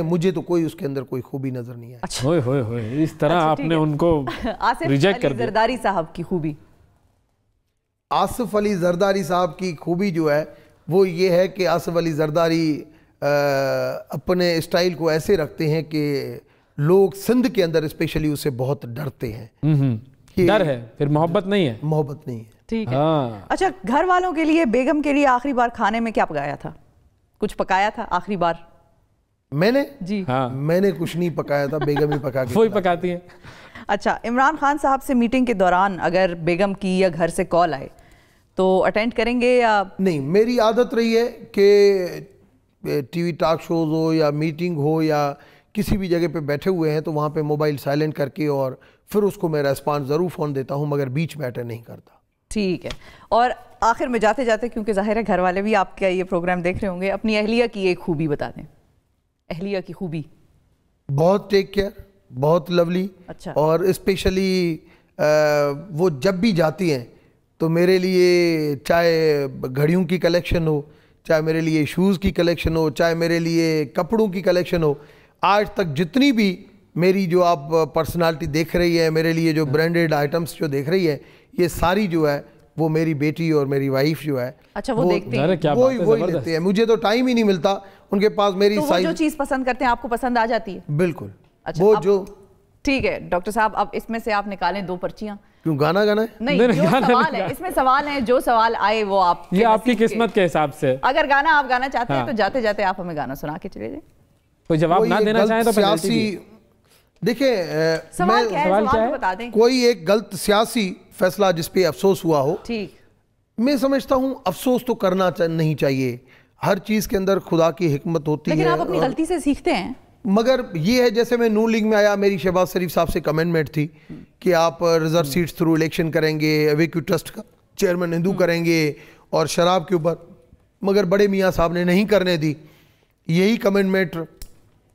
مجھے تو کوئی اس کے اندر کوئی خوبی نظر نہیں آئی. ہوئے ہوئے ہوئے, اس طرح آپ نے ان کو ریجیکٹ کر دیا. آصف علی زرداری صاحب کی خوبی, آصف علی زرداری صاحب کی خوبی جو ہے وہ یہ ہے کہ آصف علی زرداری اپنے اسٹائل کو ایسے رکھتے ہیں کہ لوگ سندھ کے اندر اسپیشلی اسے بہت ڈرتے ہیں. ڈر ہے پھر محبت نہیں ہے. محبت نہیں ہے. ٹھیک ہے. اچھا گھر والوں کے لیے بیگم کے لیے آخری بار کھانے میں کیا پکایا تھا؟ کچھ پکایا تھا آخری بار؟ میں نے جی میں نے کچھ نہیں پکایا تھا, بیگم ہی پکا کے وہی پکاتی ہے. اچھا عمران خان صاحب سے میٹنگ کے دوران اگر بیگم کی یا گھر سے کال آئے تو اٹینڈ کریں گے یا نہیں؟ میری عادت رہی ہے کہ ٹی وی ٹاک شوز ہو یا میٹنگ ہو یا کسی بھی جگہ پہ بیٹھے ہوئے ہیں تو وہاں پہ موبائل سائلنٹ کر کے اور پھر اس کو میں ریسپانس ضرور فون دیتا ہوں, مگر بیچ میں اٹینڈ نہیں کرتا. ٹھیک ہے. اور آخر میں جاتے جاتے, کیونکہ ظاہر ہے گھر والے بھی آپ کا یہ پروگرام دیکھ رہے ہوں گے, اپنی اہلیہ کی ایک خوبی بتا دیں. اہلیہ کی خوبی؟ بہت ٹیک کیئر, بہت لولی. اچھا. اور اسپیشلی وہ جب بھی جاتی ہیں تو میرے لیے چاہے گھڑیوں کی کلیکشن ہو, چاہے میرے لیے شوز کی کلیکشن ہو, چاہے میرے لیے کپڑوں کی کلیکشن ہو, آج تک جتنی بھی میری جو آپ پرسنالٹی دیکھ رہی ہے, میرے لیے جو برانڈیڈ آئٹمس جو دیکھ رہی ہے, یہ ساری جو ہے وہ میری بیٹی اور میری وائف جو ہے اچھا وہ دیکھتے ہیں, وہی لیتے ہیں. مجھے تو ٹائم ہی نہیں ملتا ان کے پاس. میری سائز جو چیز پسند کرتے ہیں آپ کو پسند آ جاتی ہے؟ بالکل. وہ جو ٹھیک ہے ڈاکٹر صاحب, اب اس میں سے آپ نکالیں 2 پرچیاں. کیوں گانا گانا ہے؟ نہیں, جو سوال ہے اس میں سوال ہے, جو سوال آئے وہ آپ, یہ آپ کی قسمت کے حساب سے. اگر گانا آپ گانا چاہتے ہیں تو جاتے جاتے آپ ہمیں گانا سنا کے چلے جائیں. کوئی جواب نہ دینا چاہیں تو سیاسی دیکھیں, سوال کیا ہے, سوال تو بتا دیں. کوئی ایک غلط سیاسی فیصلہ جس پہ افسوس ہوا ہو, ٹھیک, میں سمجھتا ہوں افسوس تو کرنا نہیں چاہیے. ہر چیز کے اندر خدا کی حکمت ہوتی ہے, لیکن آپ اپنی غلطی سے سیکھتے ہیں. مگر یہ ہے جیسے میں نون لیگ میں آیا, میری شہباز شریف صاحب سے کمنٹمنٹ تھی کہ آپ ریزرو سیٹس تھرو الیکشن کریں گے, ایویکیو ٹرسٹ کا چیئرمین ہندو کریں گے اور شراب کے اوپر, مگر بڑے میاں صاحب نے نہیں کرنے دی, یہی کمنٹمنٹ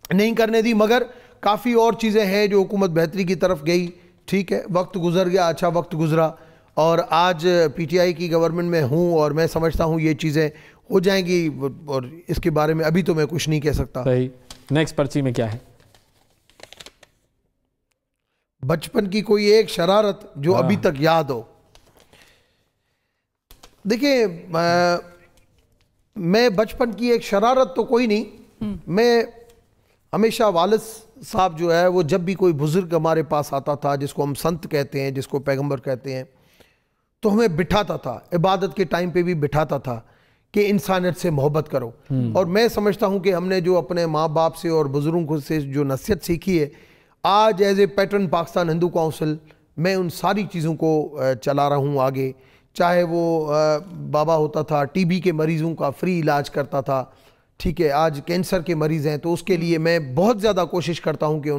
نہیں کرنے دی. مگر کافی اور چیزیں ہیں جو حکومت بہتری کی طرف گئی. ٹھیک ہے, وقت گزر گیا, اچھا وقت گزرا, اور آج پی ٹی آئی کی گورنمنٹ میں ہوں اور میں سمجھتا ہوں یہ چیزیں ہو جائیں گی, اور اس کے بارے میں ابھی تو میں کچھ نہیں کہہ سکتا. صحیح. نیکسٹ پرچی میں کیا ہے؟ بچپن کی کوئی ایک شرارت جو ابھی تک یاد ہو. دیکھیں میں بچپن کی ایک شرارت تو کوئی نہیں, میں ہمیشہ والد صاحب جو ہے وہ جب بھی کوئی بزرگ ہمارے پاس آتا تھا, جس کو ہم سنت کہتے ہیں, جس کو پیغمبر کہتے ہیں, تو ہمیں بٹھاتا تھا, عبادت کے ٹائم پہ بھی بٹھاتا تھا کہ انسانیت سے محبت کرو. اور میں سمجھتا ہوں کہ ہم نے جو اپنے ماں باپ سے اور بزرگوں سے جو نصیحت سیکھی ہے, آج as a pattern Pakistan Hindu council میں ان ساری چیزوں کو چلا رہا ہوں آگے. چاہے وہ بابا ہوتا تھا, ٹی بی کے مریضوں کا فری علاج کرتا تھا, ٹھیک ہے, آج کینسر کے مریض ہیں تو اس کے لیے میں بہت زیادہ کوشش کرتا ہوں کہ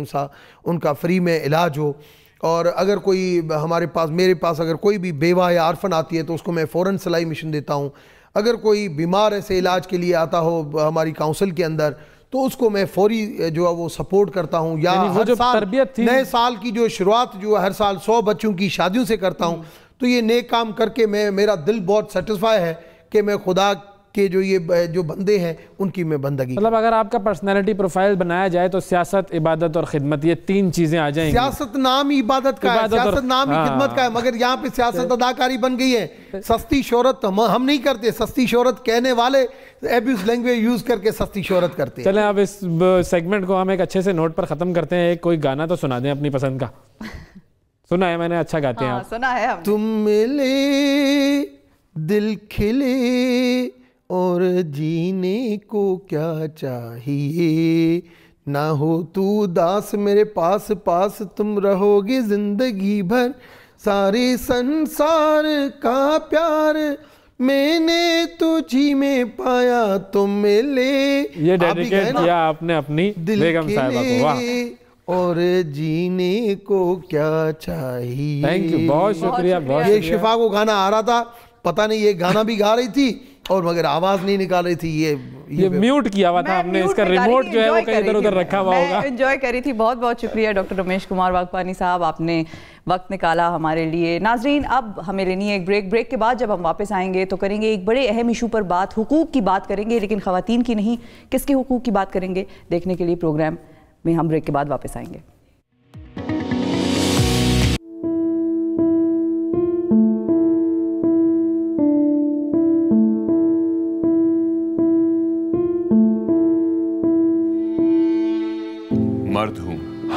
ان کا فری میں علاج ہو. اور اگر کوئی میرے پاس اگر کوئی بھی بیوہ یا آرفن آتی ہے تو اس کو میں فوراً سلائی مشن دیتا ہوں. اگر کوئی بیمار ایسے علاج کے لیے آتا ہو ہماری کاؤنسل کے اندر تو اس کو میں فوری جو ہے وہ سپورٹ کرتا ہوں. یا ہر سال نئے سال کی جو شروعات جو ہر سال 100 بچوں کی شادیوں سے کرتا ہوں. تو یہ نیک کام کر کے میرا دل بہت سیٹسفائی ہے کہ میں خدا کہ جو بندے ہیں ان کی میں بندگی. مطلب اگر آپ کا پرسنالٹی پروفائل بنایا جائے تو سیاست, عبادت اور خدمت, یہ 3 چیزیں آ جائیں گی. سیاست نام ہی عبادت کا ہے, سیاست نام ہی خدمت کا ہے, مگر یہاں پہ سیاست اداکاری بن گئی ہے. سستی شہرت ہم نہیں کرتے, سستی شہرت کہنے والے ایبیوز لینگویج یوز کر کے سستی شہرت کرتے ہیں. چلیں اب اس سیگمنٹ کو ہم ایک اچھے سے نوٹ پر ختم کرتے ہیں. ایک کوئی گانا تو سنا دیں اپنی پسند کا. سنا ہے میں نے, اچھا گاتے ہیں آپ. سنا ہے. تم ملے دل کھلے اور جینے کو کیا چاہیے, نہ ہو تو داس میرے پاس پاس, تم رہو گے زندگی بھر, سارے سنسار کا پیار میں نے تجھی میں پایا, تم ملے. یہ ڈیڈیکیٹ کیا آپ نے اپنی بیگم صاحبہ کو. واہ. اور جینے کو کیا چاہیے. تھینک یو, بہت شکریہ. یہ شفا کو گانا آ رہا تھا, پتہ نہیں یہ گانا بھی گا رہی تھی اور مگر آواز نہیں نکال رہی تھی. یہ میوٹ کیا ہوا تھا ہم نے, اس کا ریموٹ جو ہے وہ کہیں ادھر ادھر رکھا ہوا ہوگا. میں انجوائے کری تھی. بہت بہت شکریہ ڈاکٹر رمیش کمار واگپانی صاحب, آپ نے وقت نکالا ہمارے لیے. ناظرین اب ہمیں لینی ہے ایک بریک کے بعد جب ہم واپس آئیں گے تو کریں گے ایک بڑے اہم ایشو پر بات, حقوق کی بات کریں گے, لیکن خواتین کی نہیں, کس کے حقوق کی بات کریں گے دیکھنے کے لیے پروگرام میں ہم بریک کے بعد واپس آئیں گے.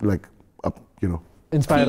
like up, you know, inspired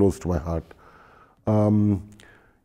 close to my heart.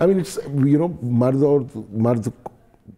I mean it's, you know,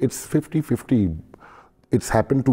it's 50-50. It's happened to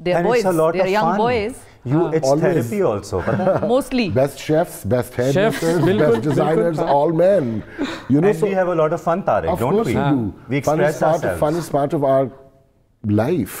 they are boys, they are young boys. It's therapy also. Mostly. Best chefs, best hairdressers, best designers, all men. You know, and we have a lot of fun, Tariq, don't we? Of course we do. We express ourselves. Fun is part of our life.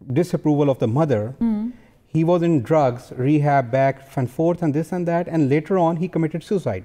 disapproval of the mother, he was in drugs, rehab, back and forth and this and that, and later on he committed suicide.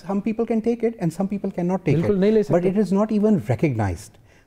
some people can take it and some people cannot take it, but it is not even recognized.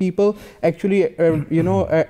people actually you know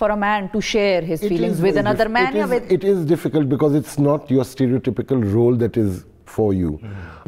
for a man to share his feelings with another man? It is difficult because it's not your stereotypical role that is for you.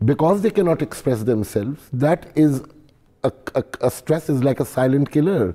because they cannot express themselves, that is a stress is like a silent killer.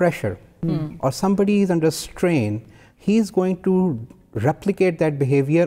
pressure or somebody is under strain, he is going to replicate that behavior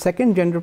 second gender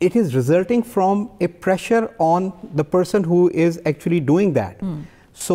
it is resulting from a pressure on the person who is actually doing that. So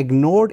ignored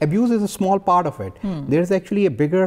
Abuse is a small part of it. There is actually a bigger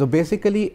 So basically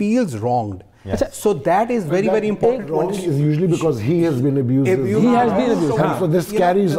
feels wronged. Yes. So that is very very important. Wrong is usually because he has been abused. He has been abused. So this carries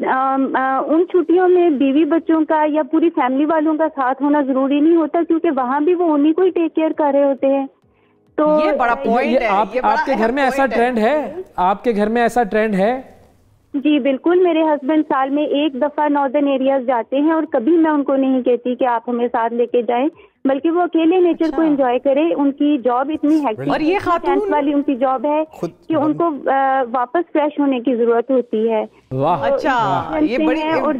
ان چھٹیوں میں بیوی بچوں کا یا پوری family والوں کا ساتھ ہونا ضروری نہیں ہوتا، کیونکہ وہاں بھی وہ انہیں کو ہی ٹیک کیئر کر رہے ہوتے ہیں. تو یہ بڑا پوائنٹ ہے. آپ کے گھر میں ایسا ٹرینڈ ہے؟ آپ کے گھر میں ایسا ٹرینڈ ہے؟ جی بالکل. میرے ہسبینڈ سال میں ایک دفعہ ناردرن ایریاز جاتے ہیں، اور کبھی میں ان کو نہیں کہتی کہ آپ ہمیں ساتھ لے کے جائیں، بلکہ وہ اکیلے نیچر کو انجوائے کرے. ان کی جاب اتنی ہیکٹک اور یہ خاتون والی ان کی جاب ہے کہ ان کو واپس فریش ہونے کی ضرورت ہوتی ہے. اچھا، یہ بڑی اور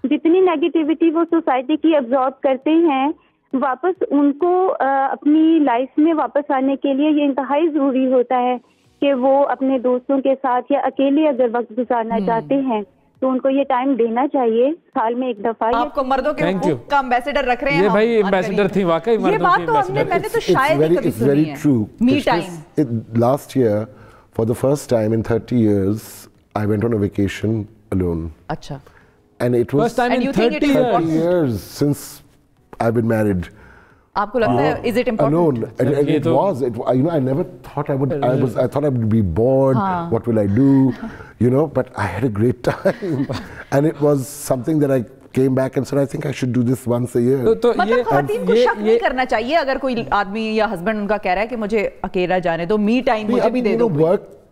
جتنی نیگیٹیوٹی وہ سوسائٹی کی ابزارب کرتے ہیں، واپس ان کو اپنی لائف میں واپس آنے کے لیے یہ انتہائی ضروری ہوتا ہے کہ وہ اپنے دوستوں کے ساتھ یا اکیلے اگر وقت گزارنا چاہتے ہیں تو ان کو یہ ٹائم دینا چاہیے سال میں ایک دفعہ. آپ کو مردوں کے حقوق کا امبیسڈر رکھ رہے ہیں. یہ بھائی امبیسڈر تھی واقعی مردوں کی. یہ بات تو میں نے تو شاید ہی کبھی سنی ہے. Me time. Last year, for the first time in 30 years, I went on a vacation alone. اچھا. And it was first time in 30 years since I've been married. آپ کو لگتا ہے is it important? Alone. It was. You know, I never thought I would. I thought I would be bored. What will I do? You know, but I had a great time, and it was something that I came back and said, I think I should do this once a year. مطلب خواتین کو شک نہیں کرنا چاہیے اگر کوئی آدمی یا ہسبینڈ ان کا کہہ رہا ہے کہ مجھے اکیلا جانے دو، می ٹائم مجھے بھی دے دو.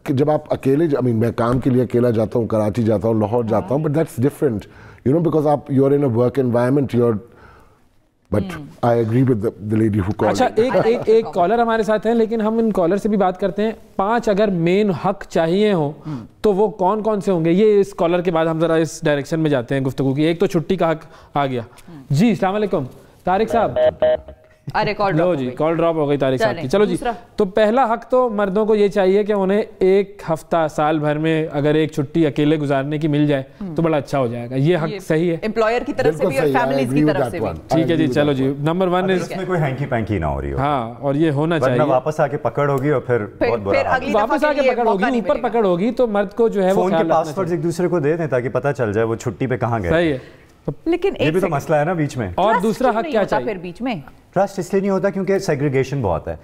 جب آپ اکیلے، میں کام کے لیے اکیلا جاتا ہوں، کراچی جاتا ہوں، لاہور جاتا ہوں، but that's different. You know, because you are in a work environment, but I agree with the lady who called. اچھا، ایک کالر ہمارے ساتھ ہیں، لیکن ہم ان کالر سے بھی بات کرتے ہیں. 5 اگر مین حق چاہیے ہوں تو وہ کون کون سے ہوں گے؟ یہ اس کالر کے بعد ہم ذرا اس ڈائریکشن میں جاتے ہیں گفتگو کی. ایک تو چھٹی کا حق آ گیا. جی السلام علیکم طارق صاحب. لو جی کال ڈراپ ہو گئی طارق صاحب کی. چلو جی، تو پہلا حق تو مردوں کو یہ چاہیے کہ انہیں ایک ہفتہ سال بھر میں اگر ایک چھٹی اکیلے گزارنے کی مل جائے تو بڑا اچھا ہو جائے گا. یہ حق صحیح ہے امپلائر کی طرف سے بھی اور فیملیز کی طرف سے بھی. ٹھیک ہے جی. چلو جی، نمبر 1 اس میں کوئی ہینکی پینکی نہ ہو رہی ہو. ہاں، اور یہ ہونا چاہیے. واپس آ کے پکڑ ہوگی اور پھر بہت برا واپس آ کے پکڑ ہوگی، اوپر پکڑ ہوگی تو مرد کو جو ہے وہ فون کے پاسورڈز ایک دوسرے کو دے دیں تاکہ پتہ چل جائے وہ چھٹی پہ کہاں گئے. صحیح ہے. لیکن یہ بھی تو مسئلہ ہے نا بیچ میں. اور دوسرا حق کیا چاہیے؟ پھر بیچ میں ٹرسٹ اس لیے نہیں ہوتا کیونکہ سیگریگیشن بہت ہے.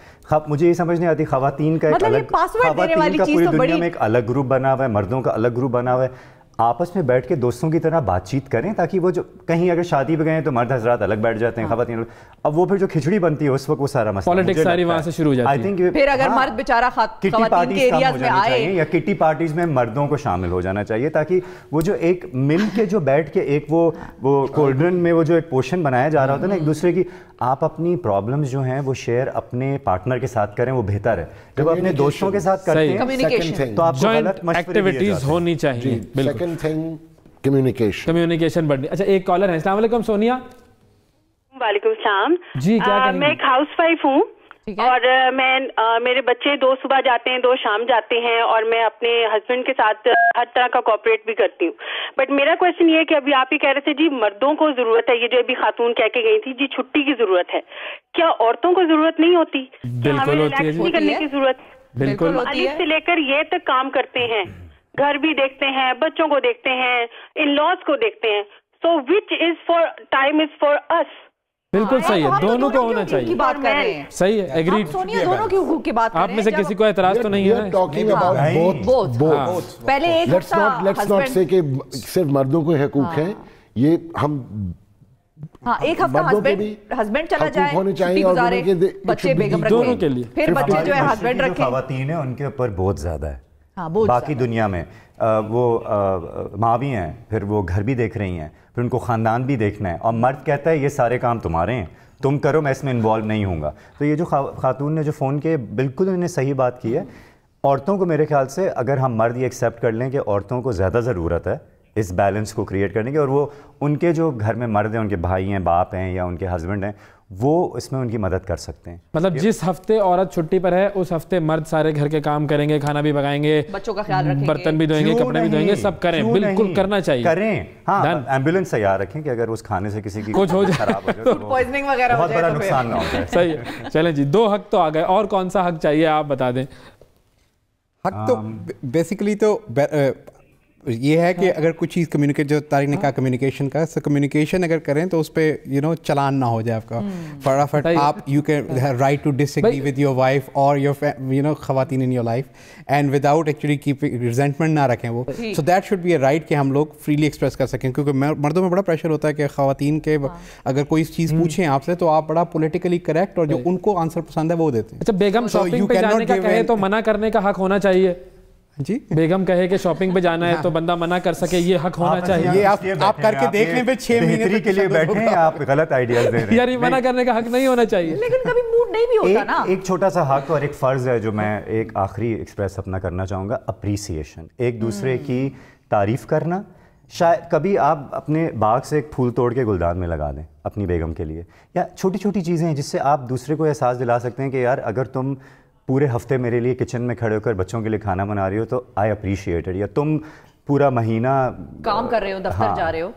مجھے یہ سمجھ نہیں آتی، خواتین کا ایک الگ، خواتین کا پوری دنیا میں ایک الگ گروپ بنا ہوا ہے، مردوں کا الگ گروپ بنا ہوا ہے. آپس میں بیٹھ کے دوستوں کی طرح بات چیت کریں تاکہ وہ جو کہیں اگر شادی پہ گئے تو مرد حضرات الگ بیٹھ جاتے ہیں، خواتین. اب وہ پھر جو کھچڑی بنتی ہے اس وقت وہ سارا مسئلہ پالیٹکس ساری وہاں سے شروع ہو جاتی ہے. پھر اگر مرد بیچارہ خواتین کے ایریاز میں آئے یا کٹی پارٹیز میں مردوں کو شامل ہو جانا چاہیے تاکہ وہ جو ایک مل کے جو بیٹھ کے ایک وہ کولڈرن میں وہ جو ایک پوشن بنایا جا رہا ہوتا ہے نا ایک دوسرے کی، آپ اپنی پرابلمز جو ہیں وہ شیئر اپنے پارٹنر کے ساتھ کریں، وہ بہتر ہے. جب اپنے دوستوں کے ساتھ کرتے ہیں تو آپ کو غلط ایکٹیویٹیز ہونی چاہیے. سیکنڈ تھنگ کمیونیکیشن بڑھنی. اچھا، ایک کالر ہے. السلام علیکم سونیا. وعلیکم السلام. جی کیا کہیں گے؟ میں ایک ہاؤس وائف ہوں اور میرے بچے 2 صبح جاتے ہیں 2 شام جاتے ہیں اور میں اپنے ہسبینڈ کے ساتھ ہر طرح کا کوآپریٹ بھی کرتی ہوں. بٹ میرا کوشچن یہ ہے کہ ابھی آپ ہی کہہ رہے تھے جی مردوں کو ضرورت ہے، یہ جو ابھی خاتون کہہ کے گئی تھی جی چھٹی کی ضرورت ہے، کیا عورتوں کو ضرورت نہیں ہوتی؟ بالکل ہوتی ہے. کرنے کی ضرورت بالکل الف سے لے کر یہ تک کام کرتے ہیں، گھر بھی دیکھتے ہیں، بچوں کو دیکھتے ہیں، ان لاز کو دیکھتے ہیں. So which is for time is for us. بالکل صحیح ہے، دونوں کو ہونا چاہیے. بات کر رہے ہیں صحیح ہے، ایگریڈ. سونیا دونوں کے حقوق کی بات کر رہے ہیں. آپ میں سے کسی کو اعتراض تو نہیں ہے نا؟ پہلے ایک لیٹس ناٹ سے کہ صرف مردوں کو حقوق ہیں، یہ ہم ایک ہفتہ ہسبینڈ چلا جائے، چھٹی گزارے، بچے بیگم رکھیں، پھر بچے جو ہے ہسبینڈ رکھیں. خواتین ہیں ان کے اوپر بہت زیادہ ہے باقی دنیا میں. وہ ماں بھی ہیں، پھر وہ گھر بھی دیکھ رہی ہیں، پھر ان کو خاندان بھی دیکھنا ہے، اور مرد کہتا ہے یہ سارے کام تمہارے ہیں، تم کرو، میں اس میں انوالو نہیں ہوں گا. تو یہ جو خاتون نے جو فون کیے بالکل انہوں نے صحیح بات کی ہے. عورتوں کو میرے خیال سے اگر ہم مرد یہ ایکسیپٹ کر لیں کہ عورتوں کو زیادہ ضرورت ہے اس بیلنس کو کریٹ کرنے کی، اور وہ ان کے جو گھر میں مرد ہیں، ان کے بھائی ہیں، باپ ہیں یا ان کے ہسبینڈ ہیں، وہ اس میں ان کی مدد کر سکتے ہیں. مطلب جس ہفتے عورت چھٹی پر ہے اس ہفتے مرد سارے گھر کے کام کریں گے، کھانا بھی پکائیں گے، بچوں کا خیال رکھیں گے، برتن بھی دھوئیں گے، کپڑے بھی دھوئیں گے، سب کریں. بالکل کرنا چاہیے. کریں. ہاں، ایمبولینس تیار رکھیں کہ اگر اس کھانے سے کسی کی کچھ ہو جائے، خراب ہو جائے، پوائزننگ وغیرہ بہت بڑا نقصان نہ ہو جائے. صحیح ہے. چلیں جی، 2 حق تو آ گئے. اور کون سا حق چاہیے آپ بتا دیں؟ حق تو بیسیکلی تو یہ ہے کہ اگر کچھ چیز کمیونیکیٹ، جو طارق نے کہا کمیونیکیشن کا، کمیونیکیشن اگر کریں تو اس پہ چلان نہ ہو جائے آپ کا فٹافٹ. آپ you can right to disagree with your wife اور یور خواتین in your life and without actually keeping resentment نہ رکھیں وہ. So that should be a right کہ ہم لوگ فریلی ایکسپریس کر سکیں، کیونکہ مردوں میں بڑا پریشر ہوتا ہے کہ خواتین کے اگر کوئی چیز پوچھیں آپ سے تو آپ بڑا پولیٹیکلی کریکٹ اور جو ان کو آنسر پسند ہے وہ دیتے ہیں. اچھا بیگم شاپنگ پہ جانے کا کہے تو منع کرنے کا حق ہونا چاہیے. جی بیگم کہے کہ شاپنگ پہ جانا ہے تو بندہ منع کر سکے، یہ حق ہونا چاہیے. یہ آپ کر کے دیکھ لیں پہ 6 مہینے کے لیے بیٹھے ہیں، آپ غلط آئیڈیاز دے رہے ہیں. یار یہ منع کرنے کا حق نہیں ہونا چاہیے، لیکن کبھی موڈ نہیں بھی ہوتا نا. ایک چھوٹا سا حق اور ایک فرض ہے جو میں ایک آخری ایکسپریس اپنا کرنا چاہوں گا، اپریسیشن، ایک دوسرے کی تعریف کرنا. شاید کبھی آپ اپنے باغ سے ایک پھول توڑ کے گلدان میں لگا دیں اپنی بیگم کے لیے، یا چھوٹی چھوٹی چیزیں ہیں جس سے آپ دوسرے کو احساس دلا سکتے ہیں کہ یار اگر تم پورے ہفتے میرے لیے کچن میں کھڑے ہو کر بچوں کے لیے کھانا بنا رہی ہو تو آئی اپریشیٹ اٹ. یا تم پورا مہینہ کام کر رہے ہو، دفتر جا رہے ہو،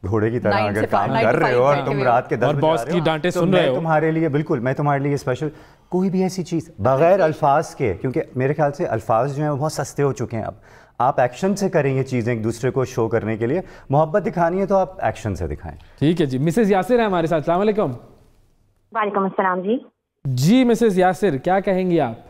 گھوڑے کی طرح اگر کام کر رہے ہو اور تم رات کے 10 بجے جا رہے ہو تو میں تمہارے لیے بالکل، میں تمہارے لیے اسپیشل کوئی بھی ایسی چیز بغیر الفاظ کے، کیونکہ میرے خیال سے الفاظ جو ہیں وہ بہت سستے ہو چکے ہیں اب. آپ ایکشن سے کریں یہ چیزیں ایک دوسرے کو شو کرنے کے لیے. محبت دکھانی ہے تو آپ ایکشن سے دکھائیں. ٹھیک ہے جی. مسز یاسر ہیں ہمارے ساتھ. السلام علیکم. وعلیکم السلام. جی مسز یاسر کیا کہیں گی آپ؟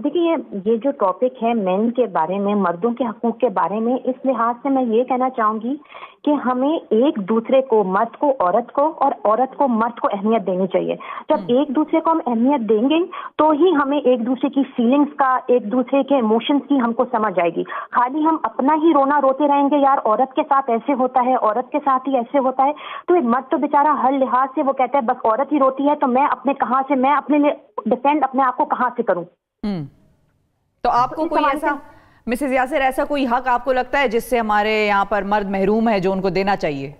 دیکھیے یہ جو ٹاپک ہے مین کے بارے میں، مردوں کے حقوق کے بارے میں، اس لحاظ سے میں یہ کہنا چاہوں گی کہ ہمیں ایک دوسرے کو، مرد کو عورت کو اور عورت کو مرد کو اہمیت دینی چاہیے. جب ایک دوسرے کو ہم اہمیت دیں گے تو ہی ہمیں ایک دوسرے کی فیلنگز کا، ایک دوسرے کے ایموشنز کی ہم کو سمجھ آئے گی. خالی ہم اپنا ہی رونا روتے رہیں گے یار عورت کے ساتھ ایسے ہوتا ہے، عورت کے ساتھ ہی ایسے ہوتا ہے، تو ایک مرد تو بیچارہ ہر لحاظ سے وہ کہتا ہے بس عورت ہی روتی ہے تو میں اپنے لیے ڈیفینڈ اپنے آپ کو کہاں سے کروں. تو آپ کو کوئی ایسا مسز یاسر ایسا کوئی حق آپ کو لگتا ہے جس سے ہمارے یہاں پر مرد محروم ہے جو ان کو دینا چاہیے؟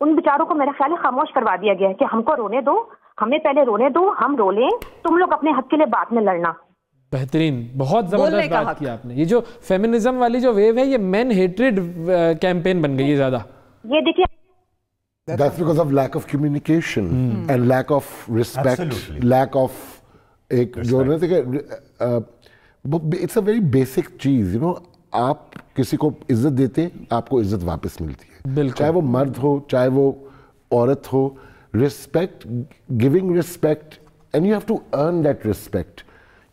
ان بیچاروں کو میرا خیال ہے خاموش کروا دیا گیا ہے کہ ہم کو رونے دو، ہمیں پہلے رونے دو، ہم رو لیں، تم لوگ اپنے حق کے لیے بعد میں لڑنا. بہترین، بہت زبردست بات کی آپ نے. یہ جو فیمنزم والی جو ویو ہے یہ مین ہیٹریڈ کیمپین بن گئی ہے زیادہ. یہ دیکھیے That's because of lack of communication and lack of respect. Absolutely. Lack of ایک جو نا کہ اٹس اے ویری بیسک چیز، یو نو، آپ کسی کو عزت دیتے ہیں آپ کو عزت واپس ملتی ہے، چاہے وہ مرد ہو چاہے وہ عورت ہو. Respect, giving respect, and you have to earn that respect.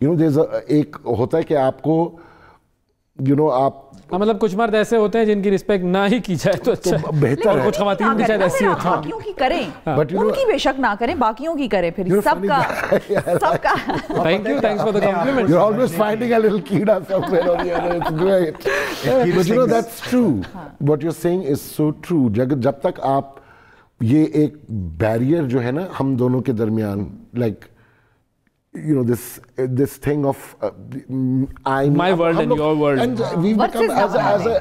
You know there ایک ہوتا ہے کہ آپ کو یو نو آپ مطلب کچھ مرد ایسے ہوتے ہیں جن کی رسپیکٹ نہ ہی کی جائے تو اچھا بہتر ہے. کچھ خواتین بھی شاید ایسی ہوتی ہیں باقیوں کی کریں، ان کی بے شک نہ کریں، باقیوں کی کریں، پھر سب کا. Thank you, thanks for the compliment. You're always finding a little keeda somewhere or the other. It's great. But you know that's true. What you're saying is so true. جب تک آپ یہ ایک بیریئر جو ہے نا ہم دونوں کے درمیان، like you know this thing of my world and your world, and we've become as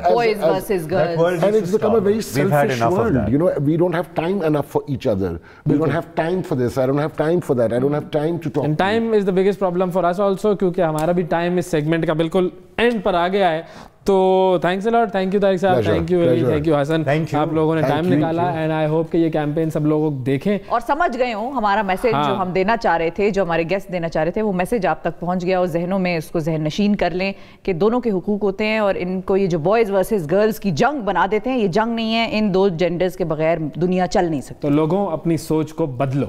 boys versus girls, and it's become a very selfish world. You know, we don't have time enough for each other. We don't have time for this. I don't have time for that. I don't have time to talk. And time is the biggest problem for us also, کیونکہ ہمارا بھی time اس segment کا بالکل and پر آ گیا ہے. تو thanks allot. Thank you Tariq صاحب. Thank you حسن. آپ لوگوں نے ٹائم نکالا اینڈ آئی ہوپ کہ یہ کیمپین سب لوگ دیکھیں اور سمجھ گئے ہوں ہمارا میسج جو ہم دینا چاہ رہے تھے، جو ہمارے گیسٹ دینا چاہ رہے تھے، وہ میسج آپ تک پہنچ گیا اور ذہنوں میں اس کو ذہن نشین کر لیں کہ دونوں کے حقوق ہوتے ہیں اور ان کو یہ جو بوائز ورسز گرلز کی جنگ بنا دیتے ہیں، یہ جنگ نہیں ہے. ان دو جینڈرز کے بغیر دنیا چل نہیں سکتی. تو لوگوں اپنی سوچ کو بدلو.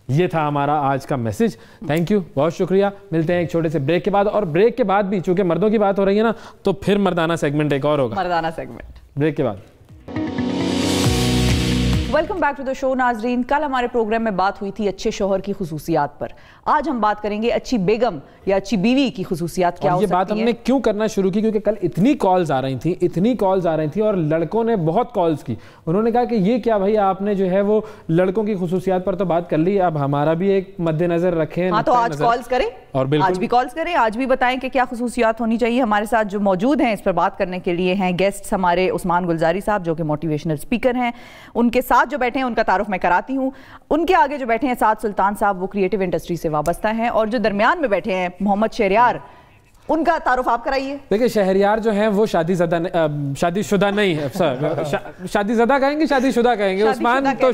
یہ تھا ہمارا آج کا میسج. تھینک یو، بہت شکریہ. ملتے ہیں ایک چھوٹے سے بریک کے بعد، اور بریک کے بعد بھی چونکہ مردوں کی بات ہو رہی ہے نا تو پھر مردانہ سیگمنٹ ایک اور ہوگا. مردانہ سیگمنٹ بریک کے بعد. ویلکم بیک ٹو دا شو. ناظرین، کل ہمارے پروگرام میں بات ہوئی تھی اچھے شوہر کی خصوصیات پر. آج ہم بات کریں گے اچھی بیگم یا اچھی بیوی کی خصوصیات کیا ہو سکتی ہیں. یہ بات ہم نے کیوں کرنا شروع کی؟ کیونکہ کل اتنی کالز آ رہی تھیں اور لڑکوں نے بہت کالز کی. انہوں نے کہا کہ یہ کیا بھائی آپ نے جو ہے وہ لڑکوں کی خصوصیات پر تو بات کر لی، اب ہمارا بھی ایک مد نظر رکھیں. ہاں تو آج کالز کریں، اور آج بھی کالز کریں، آج بھی بتائیں کہ کیا خصوصیات ہونی چاہیے. ہمارے ساتھ جو موجود ہیں اس پر بات کرنے کے لیے ہیں گیسٹ ہمارے عثمان گلزاری صاحب جو کہ موٹیویشنل اسپیکر ہیں. ان کے ساتھ جو بیٹھے ہیں ان کا تعارف میں کراتی ہوں. ان کے آگے جو بیٹھے ہیں سعد سلطان صاحب، وہ کریٹو انڈسٹری سے وابستہ ہیں. اور جو درمیان میں بیٹھے ہیں محمد شہریار، ان کا تعارف آپ کرائیے. دیکھیں شہریار جو ہیں وہ شادی شدہ نہیں ہے, شادی زدہ کہیں گے, شادی شدہ کہیں گے. عثمان تو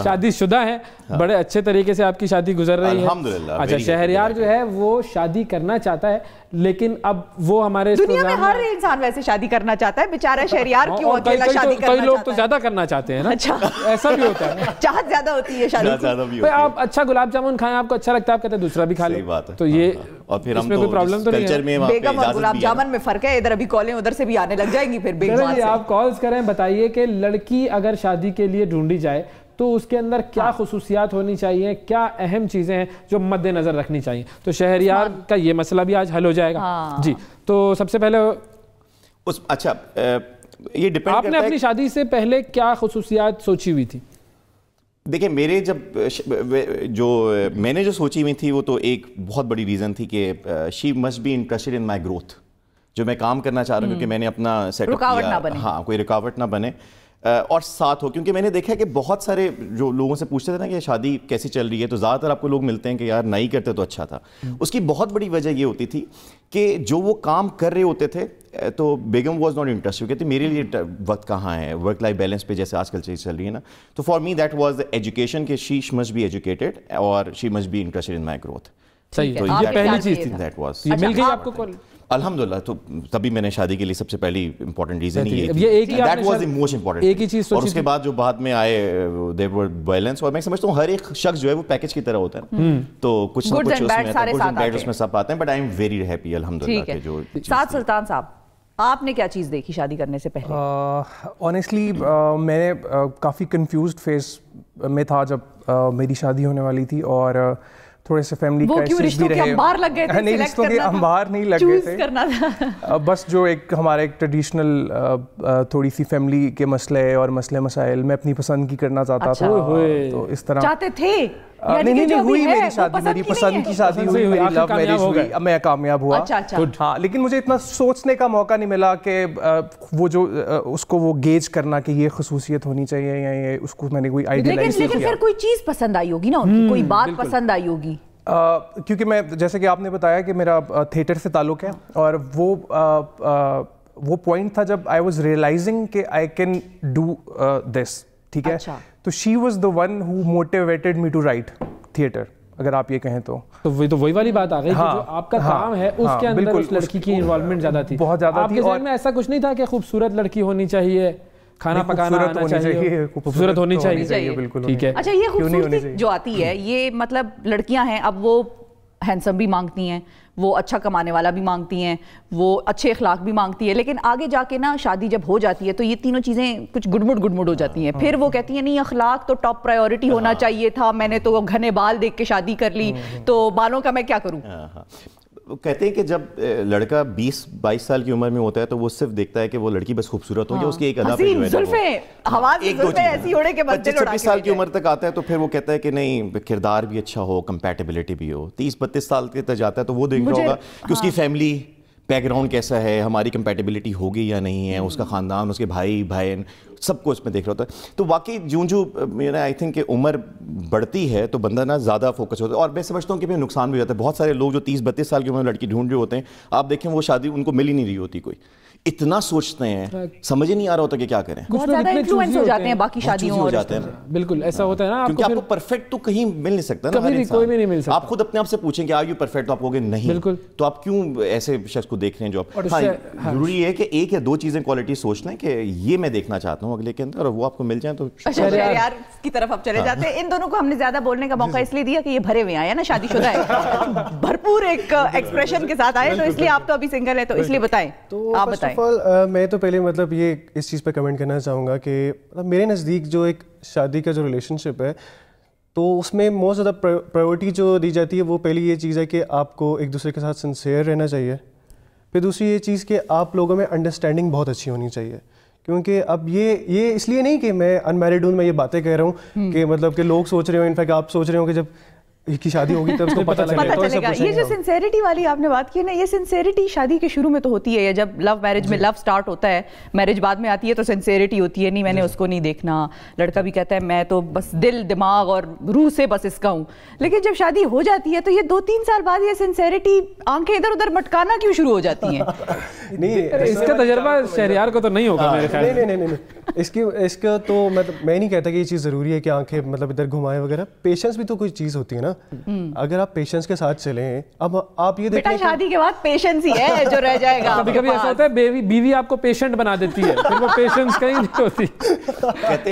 شادی شدہ ہیں, بڑے اچھے طریقے سے آپ کی شادی گزر رہی ہے الحمدللہ. اچھا شہریار جو ہے وہ شادی کرنا چاہتا ہے, لیکن اب وہ ہمارے دنیا میں ہر انسان ویسے شادی کرنا چاہتا ہے, بیچارہ شہریار کیوں اکیلا شادی کرنا چاہتا ہے. کئی لوگ تو زیادہ کرنا چاہتے ہیں نا, ایسا بھی ہوتا ہے, چاہت زیادہ ہوتی ہے شادی. آپ اچھا گلاب جامن کھائیں, آپ کو اچھا لگتا ہے, آپ کہتے ہیں دوسرا بھی کھا لیں, تو یہ اور پھر اس میں کوئی پرابلم تو نہیں ہے. بیگم اور گلاب جامن میں فرق ہے, ادھر ابھی کالیں ادھر سے بھی آنے لگ جائیں گی پھر بیگم سے. آپ کالز کریں, بتائیے کہ لڑکی اگر شادی کے لیے ڈھونڈی جائے تو اس کے اندر کیا خصوصیات ہونی چاہیے, کیا اہم چیزیں ہیں جو مد نظر رکھنی چاہیے. تو شہریار کا یہ مسئلہ بھی آج حل ہو جائے گا. جی تو سب سے پہلے اچھا یہ ڈیپینڈ آپ نے اپنی شادی سے پہلے کیا خصوصیات سوچی ہوئی تھی؟ دیکھیں میرے میں نے جو سوچی ہوئی تھی وہ تو ایک بہت بڑی ریزن تھی کہ she must be interested in my growth, جو میں کام کرنا چاہ رہا ہوں, کیونکہ میں نے اپنا سیٹ اپ کیا, ہاں کوئی رکاوٹ نہ بنے اور ساتھ ہو. کیونکہ میں نے دیکھا کہ بہت سارے جو لوگوں سے پوچھتے تھے نا کہ شادی کیسی چل رہی ہے, تو زیادہ تر آپ کو لوگ ملتے ہیں کہ یار نہیں کرتے تو اچھا تھا. اس کی بہت بڑی وجہ یہ ہوتی تھی کہ جو وہ کام کر رہے ہوتے تھے تو بیگم واز ناٹ انٹرسٹڈ, کہتے میرے لیے وقت کہاں ہے, ورک لائف بیلنس پہ جیسے آج کل چیز چل رہی ہے نا. تو for me that was education, کہ شی مسٹ بی ایجوکیٹڈ اور she must be interested in my growth. صحیح ہے, یہ پہلی چیز تھی. دیٹ واز یہ مل گئی آپ کو. الحمدللہ, تو تبھی میں نے شادی کے لیے سب سے پہلی امپورٹنٹ ریزن یہ تھی, that was the most important. ایک ہی چیز اور اس کے بعد جو بعد میں آئے دے ور بیلنس. اور میں سمجھتا ہوں ہر ایک شخص جو ہے وہ پیکج کی طرح ہوتا ہے, تو کچھ نہ کچھ اس میں سب آتے ہیں. But I am very happy الحمدللہ کہ جو. سعد سلطان صاحب, آپ نے کیا چیز دیکھی شادی کرنے سے پہلے؟ آنیسٹلی میں نے کافی کنفیوزڈ فیس میں تھا جب میری شادی ہونے والی تھی, اور تھوڑے سے فیملی کرائسس بھی رہے. نہیں, رشتوں کے انبار نہیں لگ گئے تھے, بس جو ایک ہمارا ایک ٹریڈیشنل تھوڑی سی فیملی کے مسئلے اور مسائل میں اپنی پسند کی کرنا چاہتا تھا. تو اس طرح چاہتے تھے نہیں ہوئی میری شادی, میری پسند کی شادی ہوئی, میری لو میرج ہوئی, میں کامیاب ہوا. ہاں, لیکن مجھے اتنا سوچنے کا موقع نہیں ملا کہ وہ جو اس کو وہ گیج کرنا کہ یہ خصوصیت ہونی چاہیے یا یہ, اس کو میں نے کوئی آئیڈیلائز نہیں کیا. لیکن پھر کوئی چیز پسند آئی ہوگی نا, ان کی کوئی بات پسند آئی ہوگی. کیونکہ میں جیسے کہ آپ نے بتایا کہ میرا تھیٹر سے تعلق ہے, اور وہ پوائنٹ تھا جب آئی واز ریئلائزنگ کہ آئی کین ڈو دس. ٹھیک ہے, تو she was the one who motivated me to write theatre, اگر آپ یہ کہیں تو وہی والی بات آ گئی کہ جو آپ کا کام ہے اس کے اندر اس لڑکی کی انوالومنٹ زیادہ تھی, بہت زیادہ تھی. آپ کے ذہن میں ایسا کچھ نہیں تھا کہ خوبصورت لڑکی ہونی چاہیے, کھانا پکانا آنا چاہیے, خوبصورت ہونی چاہیے, بالکل. ٹھیک ہے. اچھا, یہ خوبصورتی جو آتی ہے, یہ مطلب لڑکیاں ہیں, اب وہ ہینڈسم بھی مانگتی ہیں, وہ اچھا کمانے والا بھی مانگتی ہیں, وہ اچھے اخلاق بھی مانگتی ہے, لیکن آگے جا کے نا شادی جب ہو جاتی ہے تو یہ تینوں چیزیں کچھ گڈمڈ ہو جاتی ہیں. پھر وہ کہتی ہیں نہیں, اخلاق تو ٹاپ پرائیورٹی ہونا چاہیے تھا, میں نے تو گھنے بال دیکھ کے شادی کر لی, تو بالوں کا میں کیا کروں. کہتے ہیں کہ جب لڑکا 20-22 سال کی عمر میں ہوتا ہے تو وہ صرف دیکھتا ہے کہ وہ لڑکی بس خوبصورت ہو یا اس کی ایک ادا پہ جو ہے 25-26 سال کی عمر تک آتا ہے تو پھر وہ کہتا ہے کہ نہیں, کردار بھی اچھا ہو, کمپیٹیبلٹی بھی ہو. 30-32 سال تک جاتا ہے تو وہ دیکھ رہا ہوگا کہ اس کی فیملی بیک گراؤنڈ کیسا ہے, ہماری کمپیٹیبلٹی ہوگی یا نہیں ہے, اس کا خاندان, اس کے بھائی بہن, سب کو اس میں دیکھ رہا ہوتا ہے. تو واقعی جو آئی تھنک کہ عمر بڑھتی ہے تو بندہ نا زیادہ فوکس ہوتا ہے, اور میں سمجھتا ہوں کہ پھر نقصان بھی ہو جاتا ہے. بہت سارے لوگ جو 30-32 سال کی عمر میں لڑکی ڈھونڈ رہے ہوتے ہیں, آپ دیکھیں وہ شادی ان کو مل ہی نہیں رہی ہوتی, کوئی اتنا سوچتے ہیں, سمجھ ہی نہیں آ رہا ہوتا کہ کیا کریں. بہت زیادہ انفلوئنس ہو جاتے ہیں باقی شادیوں ہو جاتے ہیں. بالکل ایسا ہوتا ہے نا, کیونکہ آپ کو پرفیکٹ تو کہیں مل نہیں سکتا نا, کوئی بھی نہیں مل سکتا. آپ خود اپنے آپ سے پوچھیں کہ آر یو پرفیکٹ, تو آپ کہو گے نہیں. بالکل, تو آپ کیوں ایسے شخص کو دیکھ رہے ہیں جو آپ. ضروری ہے کہ ایک یا دو چیزیں کوالٹی سوچ لیں کہ یہ میں دیکھنا چاہتا ہوں اگلے کے اندر, اور وہ آپ کو مل جائیں تو. شہریار کی طرف اب چلے جاتے ہیں. ان دونوں کو ہم نے زیادہ بولنے کا موقع اس لیے دیا کہ یہ بھرے ہوئے آئے نا, شادی شدہ ہے, بھرپور ایک ایکسپریشن کے ساتھ آئے, تو اس لیے آپ تو ابھی سنگل ہیں, تو اس لیے بتائیں. آپ بتائیں. میں تو پہلے مطلب یہ اس چیز پہ کمنٹ کرنا چاہوں گا کہ میرے نزدیک جو ایک شادی کا جو ریلیشن شپ ہے تو اس میں موسٹ زیادہ پرائیورٹی جو دی جاتی ہے وہ پہلی یہ چیز ہے کہ آپ کو ایک دوسرے کے ساتھ سنسیئر رہنا چاہیے. پھر دوسری یہ چیز کہ آپ لوگوں میں انڈرسٹینڈنگ بہت اچھی ہونی چاہیے, کیونکہ اب یہ اس لیے نہیں کہ میں ان میرڈ ہوں, میں یہ باتیں کہہ رہا ہوں کہ مطلب کہ لوگ سوچ رہے ہوں, انفیکٹ آپ سوچ رہے ہوں کہ جب کی شادی ہوگی تب اس کو پتہ چلے گا. یہ جو سنسیریٹی والی آپ نے بات کی نا, یہ سنسیریٹی شادی کے شروع میں تو ہوتی ہے, یا جب لو میرج میں لو سٹارٹ ہوتا ہے, میرج بعد میں آتی ہے تو سنسیریٹی ہوتی ہے, نہیں میں نے اس کو نہیں دیکھنا, لڑکا بھی کہتا ہے میں تو بس دل دماغ اور روح سے بس اس کا ہوں. لیکن جب شادی ہو جاتی ہے تو یہ 2-3 سال بعد یہ سنسیریٹی آنکھیں ادھر ادھر مٹکانا کیوں شروع ہو جاتی ہیں؟ نہیں اس کا تجربہ شہریار کو تو نہیں ہوگا میرے خیال میں. نہیں اس کا تو میں نہیں کہتا کہ یہ چیز ضروری ہے کہ آنکھیں مطلب ادھر گھمائے وغیرہ. پیشنس بھی تو کوئی چیز ہوتی ہے نا, اگر آپ پیشنس کے ساتھ چلیں. اب آپ یہ دیکھیں شادی کے بعد پیشنس ہی ہے جو رہ جائے گا. کبھی کبھی ایسا ہوتا ہے بیوی آپ کو پیشنٹ بنا دیتی ہے, پھر وہ پیشنس کہیں نہیں ہوتی.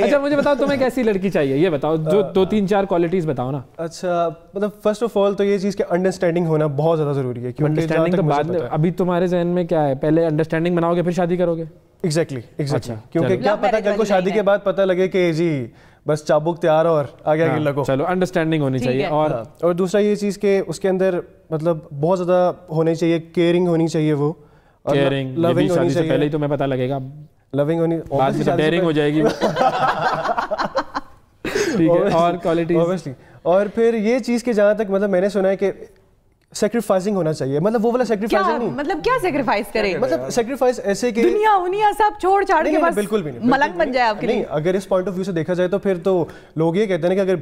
اچھا مجھے بتاؤ تمہیں کیسی لڑکی چاہیے, یہ بتاؤ, جو 2-3-4 کوالٹیز بتاؤ نا. اچھا مطلب فرسٹ آف آل تو یہ چیز کہ انڈرسٹینڈنگ ہونا بہت زیادہ ضروری ہے. انڈرسٹینڈنگ تو بعد میں, ابھی تمہارے ذہن میں کیا ہے, پہلے انڈرسٹینڈنگ بناؤ گے پھر شادی کرو گے؟ ایگزیکٹلی کیونکہ کیا پتہ کل کو شادی کے بعد پتہ لگے کہ جی بس چابک تیار اور آگے آگے لگو. چلو انڈرسٹینڈنگ ہونی چاہیے. اور دوسرا یہ چیز کہ اس کے اندر مطلب بہت زیادہ ہونی چاہیے, کیئرنگ ہونی چاہیے, وہ کیئرنگ, لونگ ہونی چاہیے. پہلے ہی تمہیں پتہ لگے گا, لونگ ہونی بعد میں ڈیئرنگ ہو جائے گی. ٹھیک ہے, اور کوالٹیز. اور پھر یہ چیز کہ جہاں تک مطلب میں نے سنا ہے کہ سیکریفائسنگ ہونا چاہیے. مطلب وہ والا سیکریفائسنگ نہیں, مطلب کیا سیکریفائس کرے, مطلب سیکریفائس ایسے کہ دنیا سب چھوڑ چھاڑ کے بس بالکل بھی نہیں ملنگ بن جائے آپ کے لیے. نہیں, اگر اس پوائنٹ آف ویو سے دیکھا جائے تو پھر تو لوگ یہ کہتے ہیں کہ اگر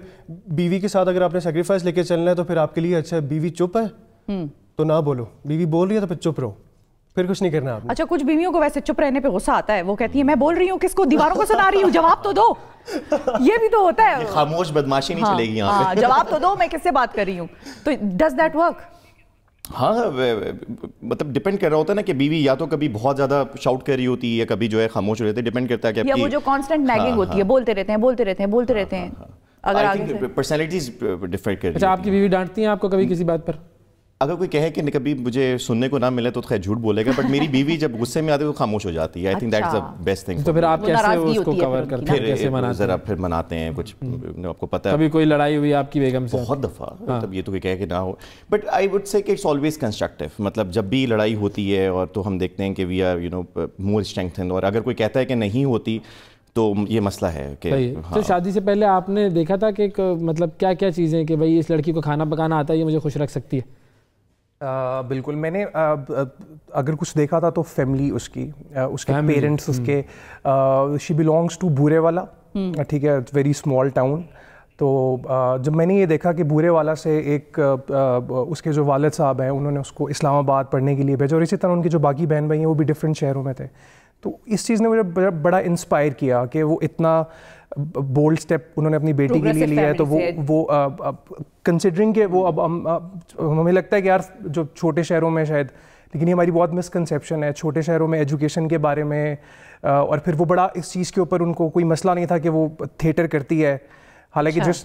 بیوی کے ساتھ اگر آپ نے سیکریفائس لے کے چلنا ہے تو پھر آپ کے لیے اچھا ہے بیوی چپ ہے تو نہ بولو, بیوی بول رہی ہے تو پھر چپ رہو, پھر کچھ نہیں کرنا آپ نے. اچھا کچھ بیویوں کو ویسے چپ رہنے پہ غصہ آتا ہے, وہ کہتی ہے میں بول رہی ہوں کس کو, دیواروں کو سنا رہی ہوں, جواب تو دو. یہ بھی تو ہوتا ہے, خاموش بدماشی نہیں چلے گی یہاں پہ, جواب تو دو, میں کس سے بات کر رہی ہوں. تو ڈز دیٹ ورک؟ ہاں مطلب ڈپینڈ کر رہا ہوتا ہے نا کہ بیوی یا تو کبھی بہت زیادہ شاؤٹ کر رہی ہوتی ہے یا کبھی جو ہے خاموش رہتے, ڈپینڈ کرتا ہے کہ یا وہ جو کانسٹنٹ نیگنگ ہوتی ہے, بولتے رہتے ہیں. اگر پرسنالٹیز ڈفر کرتی ہیں. اچھا آپ کی بیوی ڈانٹتی ہیں آپ کو کبھی کسی بات پر؟ اگر کوئی کہے کہ کبھی مجھے سننے کو نہ ملے تو خیر جھوٹ بولے گا, بٹ میری بیوی جب غصے میں آتی ہے تو خاموش ہو جاتی ہے. I think that is the best thing. تو پھر آپ کیسے اس کو کور کرتے ہیں, کیسے مناتے ہیں؟ ذرا پھر مناتے ہیں کچھ, آپ کو پتہ ہے کبھی کوئی لڑائی ہوئی آپ کی بیگم سے؟ بہت دفعہ, مطلب یہ تو کوئی کہے کہ نہ ہو, بٹ آئی وڈ سے کہ اٹس آلویز کنسٹرکٹیو. مطلب جب بھی لڑائی ہوتی ہے اور تو ہم دیکھتے ہیں کہ وی آر مور اسٹرینگتھنڈ, اور اگر کوئی کہتا ہے کہ نہیں ہوتی تو یہ مسئلہ ہے کہ. تو شادی سے پہلے آپ نے دیکھا تھا کہ مطلب کیا کیا چیزیں کہ بھائی اس لڑکی کو کھانا پکانا آتا ہے, یہ مجھے خوش رکھ سکتی ہے؟ بالکل, میں نے اگر کچھ دیکھا تھا تو فیملی اس کے پیرنٹس, اس کے شی بلانگس ٹو بورے والا, ٹھیک ہے, ویری اسمال ٹاؤن. تو جب میں نے یہ دیکھا کہ بورے والا سے ایک اس کے جو والد صاحب ہیں انہوں نے اس کو اسلام آباد پڑھنے کے لیے بھیجا, اور اسی طرح ان کے جو باقی بہن بھائی ہیں وہ بھی ڈفرینٹ شہروں میں تھے. تو اس چیز نے مجھے بڑا انسپائر کیا کہ وہ اتنا بولڈ اسٹیپ انہوں نے اپنی بیٹی کے لیے لیا ہے. تو وہ کنسیڈرنگ کہ وہ اب ہمیں لگتا ہے کہ یار جو چھوٹے شہروں میں شاید, لیکن یہ ہماری بہت مسکنسیپشن ہے چھوٹے شہروں میں ایجوکیشن کے بارے میں. اور پھر وہ بڑا اس چیز کے اوپر ان کو کوئی مسئلہ نہیں تھا کہ وہ تھیٹر کرتی ہے, حالانکہ جس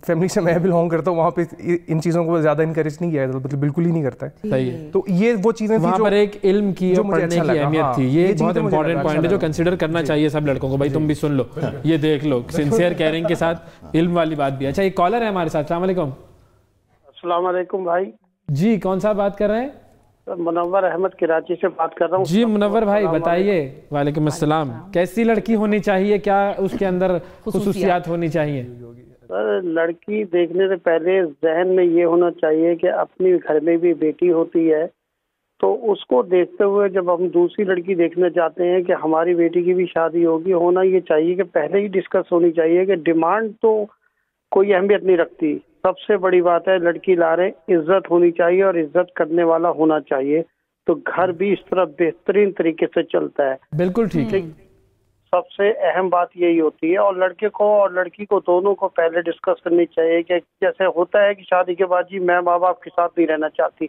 فیملی سے میں بلانگ کرتا ہوں وہاں پہ ان چیزوں کو زیادہ انکریج نہیں کیا, مطلب بالکل ہی نہیں کرتا ہے. تو یہ وہ چیزیں وہاں پر ایک علم کی اور پڑھنے کی اہمیت تھی, یہ بہت امپورٹنٹ پوائنٹ ہے جو کنسیڈر کرنا چاہیے سب لڑکوں کو. بھائی تم بھی سن لو, یہ دیکھ لو, سنسیئر کیئرنگ کے ساتھ علم والی بات بھی. اچھا ایک کالر ہے ہمارے ساتھ, السلام علیکم. السلام علیکم بھائی. جی کون صاحب بات کر رہے ہیں؟ منور احمد کراچی سے بات کر رہا ہوں. جی منور بھائی بتائیے. وعلیکم السلام. کیسی لڑکی ہونی چاہیے, کیا اس کے اندر خصوصیات ہونی چاہیے؟ سر لڑکی دیکھنے سے پہلے ذہن میں یہ ہونا چاہیے کہ اپنی گھر میں بھی بیٹی ہوتی ہے, تو اس کو دیکھتے ہوئے جب ہم دوسری لڑکی دیکھنا چاہتے ہیں کہ ہماری بیٹی کی بھی شادی ہوگی, ہونا یہ چاہیے کہ پہلے ہی ڈسکس ہونی چاہیے کہ ڈیمانڈ تو کوئی اہمیت نہیں رکھتی. سب سے بڑی بات ہے لڑکی لا رہے عزت ہونی چاہیے اور عزت کرنے والا ہونا چاہیے, تو گھر بھی اس طرح بہترین طریقے سے چلتا ہے. بالکل ٹھیک ہے. سب سے اہم بات یہی ہوتی ہے, اور لڑکے کو اور لڑکی کو دونوں کو پہلے ڈسکس کرنی چاہیے کہ جیسے ہوتا ہے کہ شادی کے بعد جی میں ماں باپ کے ساتھ نہیں رہنا چاہتی,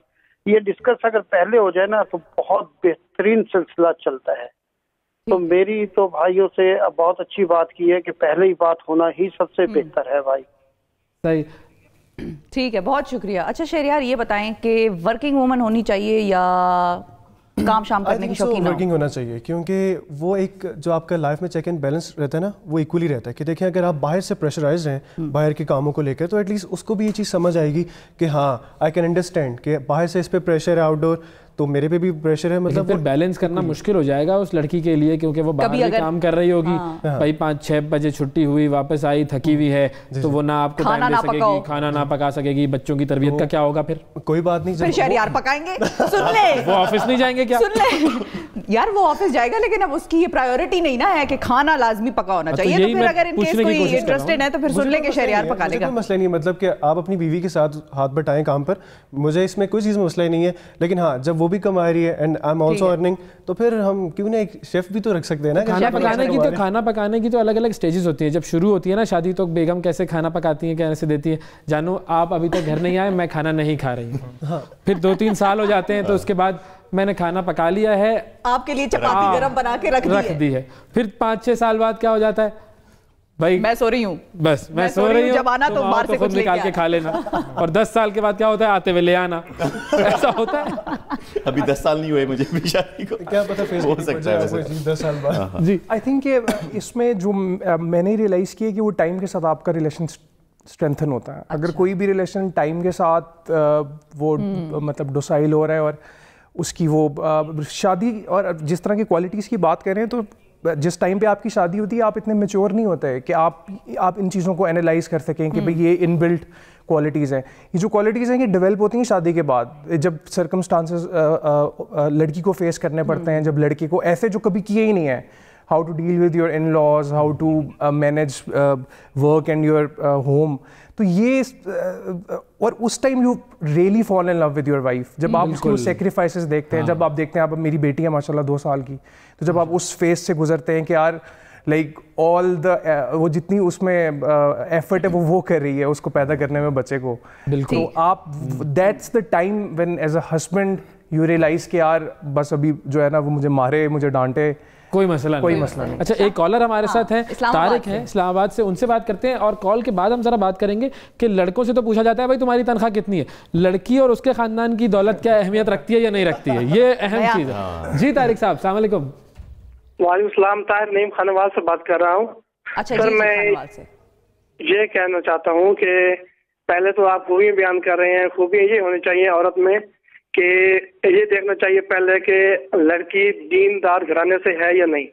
یہ ڈسکس اگر پہلے ہو جائے نا تو بہت بہترین سلسلہ چلتا ہے. تو میری تو بھائیوں سے بہت اچھی بات کی ہے کہ پہلے ہی بات ہونا ہی سب سے بہتر ہے بھائی. صحیح, ٹھیک ہے, بہت شکریہ. اچھا شہریار یہ بتائیں کہ ورکنگ وومن ہونی چاہیے یا کام شام کرنے کی شوقین؟ ورکنگ ہونا چاہیے, کیونکہ وہ ایک جو آپ کا لائف میں چیک اینڈ بیلنس رہتا ہے نا وہ ایکولی رہتا ہے. کہ دیکھیں اگر آپ باہر سے پریشرائز ہیں باہر کے کاموں کو لے کر, تو ایٹ لیسٹ اس کو بھی یہ چیز سمجھ آئے گی کہ ہاں آئی کین انڈرسٹینڈ کہ باہر سے اس پہ پریشر ہے آؤٹ ڈور, تو میرے پہ بھی پریشر ہے. مطلب پھر بیلنس کرنا مشکل ہو جائے گا اس لڑکی کے لیے, کیونکہ وہ باہر بھی کام کر رہی ہوگی, بھائی 5-6 بجے چھٹی ہوئی, واپس آئی تھکی ہوئی ہے, تو وہ نہ آپ کو ٹائم دے سکے گی, کھانا نہ پکا سکے گی, بچوں کی تربیت کا کیا ہوگا پھر؟ کوئی بات نہیں, پھر شہریار پکائیں گے. سن لے, وہ آفس نہیں جائیں گے کیا؟ سن لے یار, وہ آفس جائے گا لیکن اب اس کی یہ پرائیورٹی نہیں نا ہے کہ کھانا لازمی پکا ہونا چاہیے, تو پھر اگر ان کیس کوئی انٹرسٹڈ ہے تو پھر سن لے کہ شہریار پکا لے گا. کوئی مسئلہ نہیں, مطلب کہ آپ اپنی بیوی کے ساتھ ہاتھ بٹائیں کام پر, مجھے اس میں کوئی چیز میں مسئلہ نہیں ہے, لیکن ہاں جب وہ بھی کما رہی ہے and I am also earning, تو پھر ہم کیوں نہ ایک شیف بھی تو رکھ سکتے ہیں نا. کھانا پکانے کی تو الگ الگ سٹیجز ہوتی ہیں. جب شروع ہوتی ہے نا شادی, تو بیگم کیسے کھانا پکاتی ہیں, کیسے دیتی ہیں, جانو آپ ابھی تک گھر نہیں آئے, میں کھانا نہیں کھا رہی ہوں. پھر 2-3 سال ہو جاتے ہیں, تو اس کے بعد میں نے کھانا پکا لیا ہے, آپ کے لیے چپاتی گرم بنا کے رکھ دی ہے. پھر 5-6 سال بعد کیا ہو جاتا ہے, بھائی میں سو رہی ہوں, بس میں سو رہی ہوں, جب آنا تو باہر سے خود نکال کے کھا لینا. اور 10 سال کے بعد کیا ہوتا ہے, آتے ہوئے لے آنا. ایسا ہوتا ہے. ابھی 10 سال نہیں ہوئے مجھے بھی شادی کو, کیا پتہ ہو سکتا ہے 10 سال بعد. جی آئی تھنک کہ اس میں جو میں نے ریئلائز کیا کہ وہ ٹائم کے ساتھ آپ کا ریلیشن اسٹرینتھن ہوتا ہے. اگر کوئی بھی ریلیشن ٹائم کے ساتھ وہ مطلب ڈوسائل ہو رہا ہے, اور اس کی وہ شادی, اور جس طرح کی کوالٹیز کی بات کریں, تو جس ٹائم پہ آپ کی شادی ہوتی ہے آپ اتنے میچور نہیں ہوتے کہ آپ ان چیزوں کو انالائز کر سکیں کہ بھئی یہ ان بلٹ کوالٹیز ہیں. یہ جو کوالٹیز ہیں یہ ڈیولپ ہوتی ہیں شادی کے بعد, جب سرکمسٹانسز لڑکی کو فیس کرنے پڑتے ہیں, جب لڑکی کو ایسے جو کبھی کیے ہی نہیں ہیں, how to deal with your in-laws, how to manage work and your home. تو یہ اور اس time you really fall in love with your wife, جب آپ اس کی سیکریفائسز دیکھتے ہیں, جب آپ دیکھتے ہیں, اب میری بیٹی ہے ماشاء اللہ 2 سال کی, تو جب آپ اس فیز سے گزرتے ہیں کہ یار لائک آل دا وہ جتنی اس میں ایفرٹ ہے وہ کر رہی ہے اس کو پیدا کرنے میں بچے کو, تو آپ that's the time when as a husband you realise کہ یار بس ابھی جو ہے نا وہ مجھے مارے, مجھے ڈانٹے, کوئی مسئلہ نہیں. اچھا ایک کالر ہمارے ساتھ ہیں, طارق ہیں اسلام آباد سے, ان سے بات کرتے ہیں, اور کال کے بعد ہم ذرا بات کریں گے کہ لڑکوں سے تو پوچھا جاتا ہے بھائی تمہاری تنخواہ کتنی ہے, لڑکی اور اس کے خاندان کی دولت کیا اہمیت رکھتی ہے یا نہیں رکھتی ہے, یہ اہم چیز ہے. جی طارق صاحب السلام علیکم. وعلیکم السلام, طاہر نعیم خانوال سے بات کر رہا ہوں. سر میں یہ کہنا چاہتا ہوں کہ پہلے تو آپ خوبیاں بیان کر رہے ہیں, خوبیاں یہ ہونی چاہیے عورت میں کہ یہ دیکھنا چاہیے پہلے کہ لڑکی دیندار گھرانے سے ہے یا نہیں.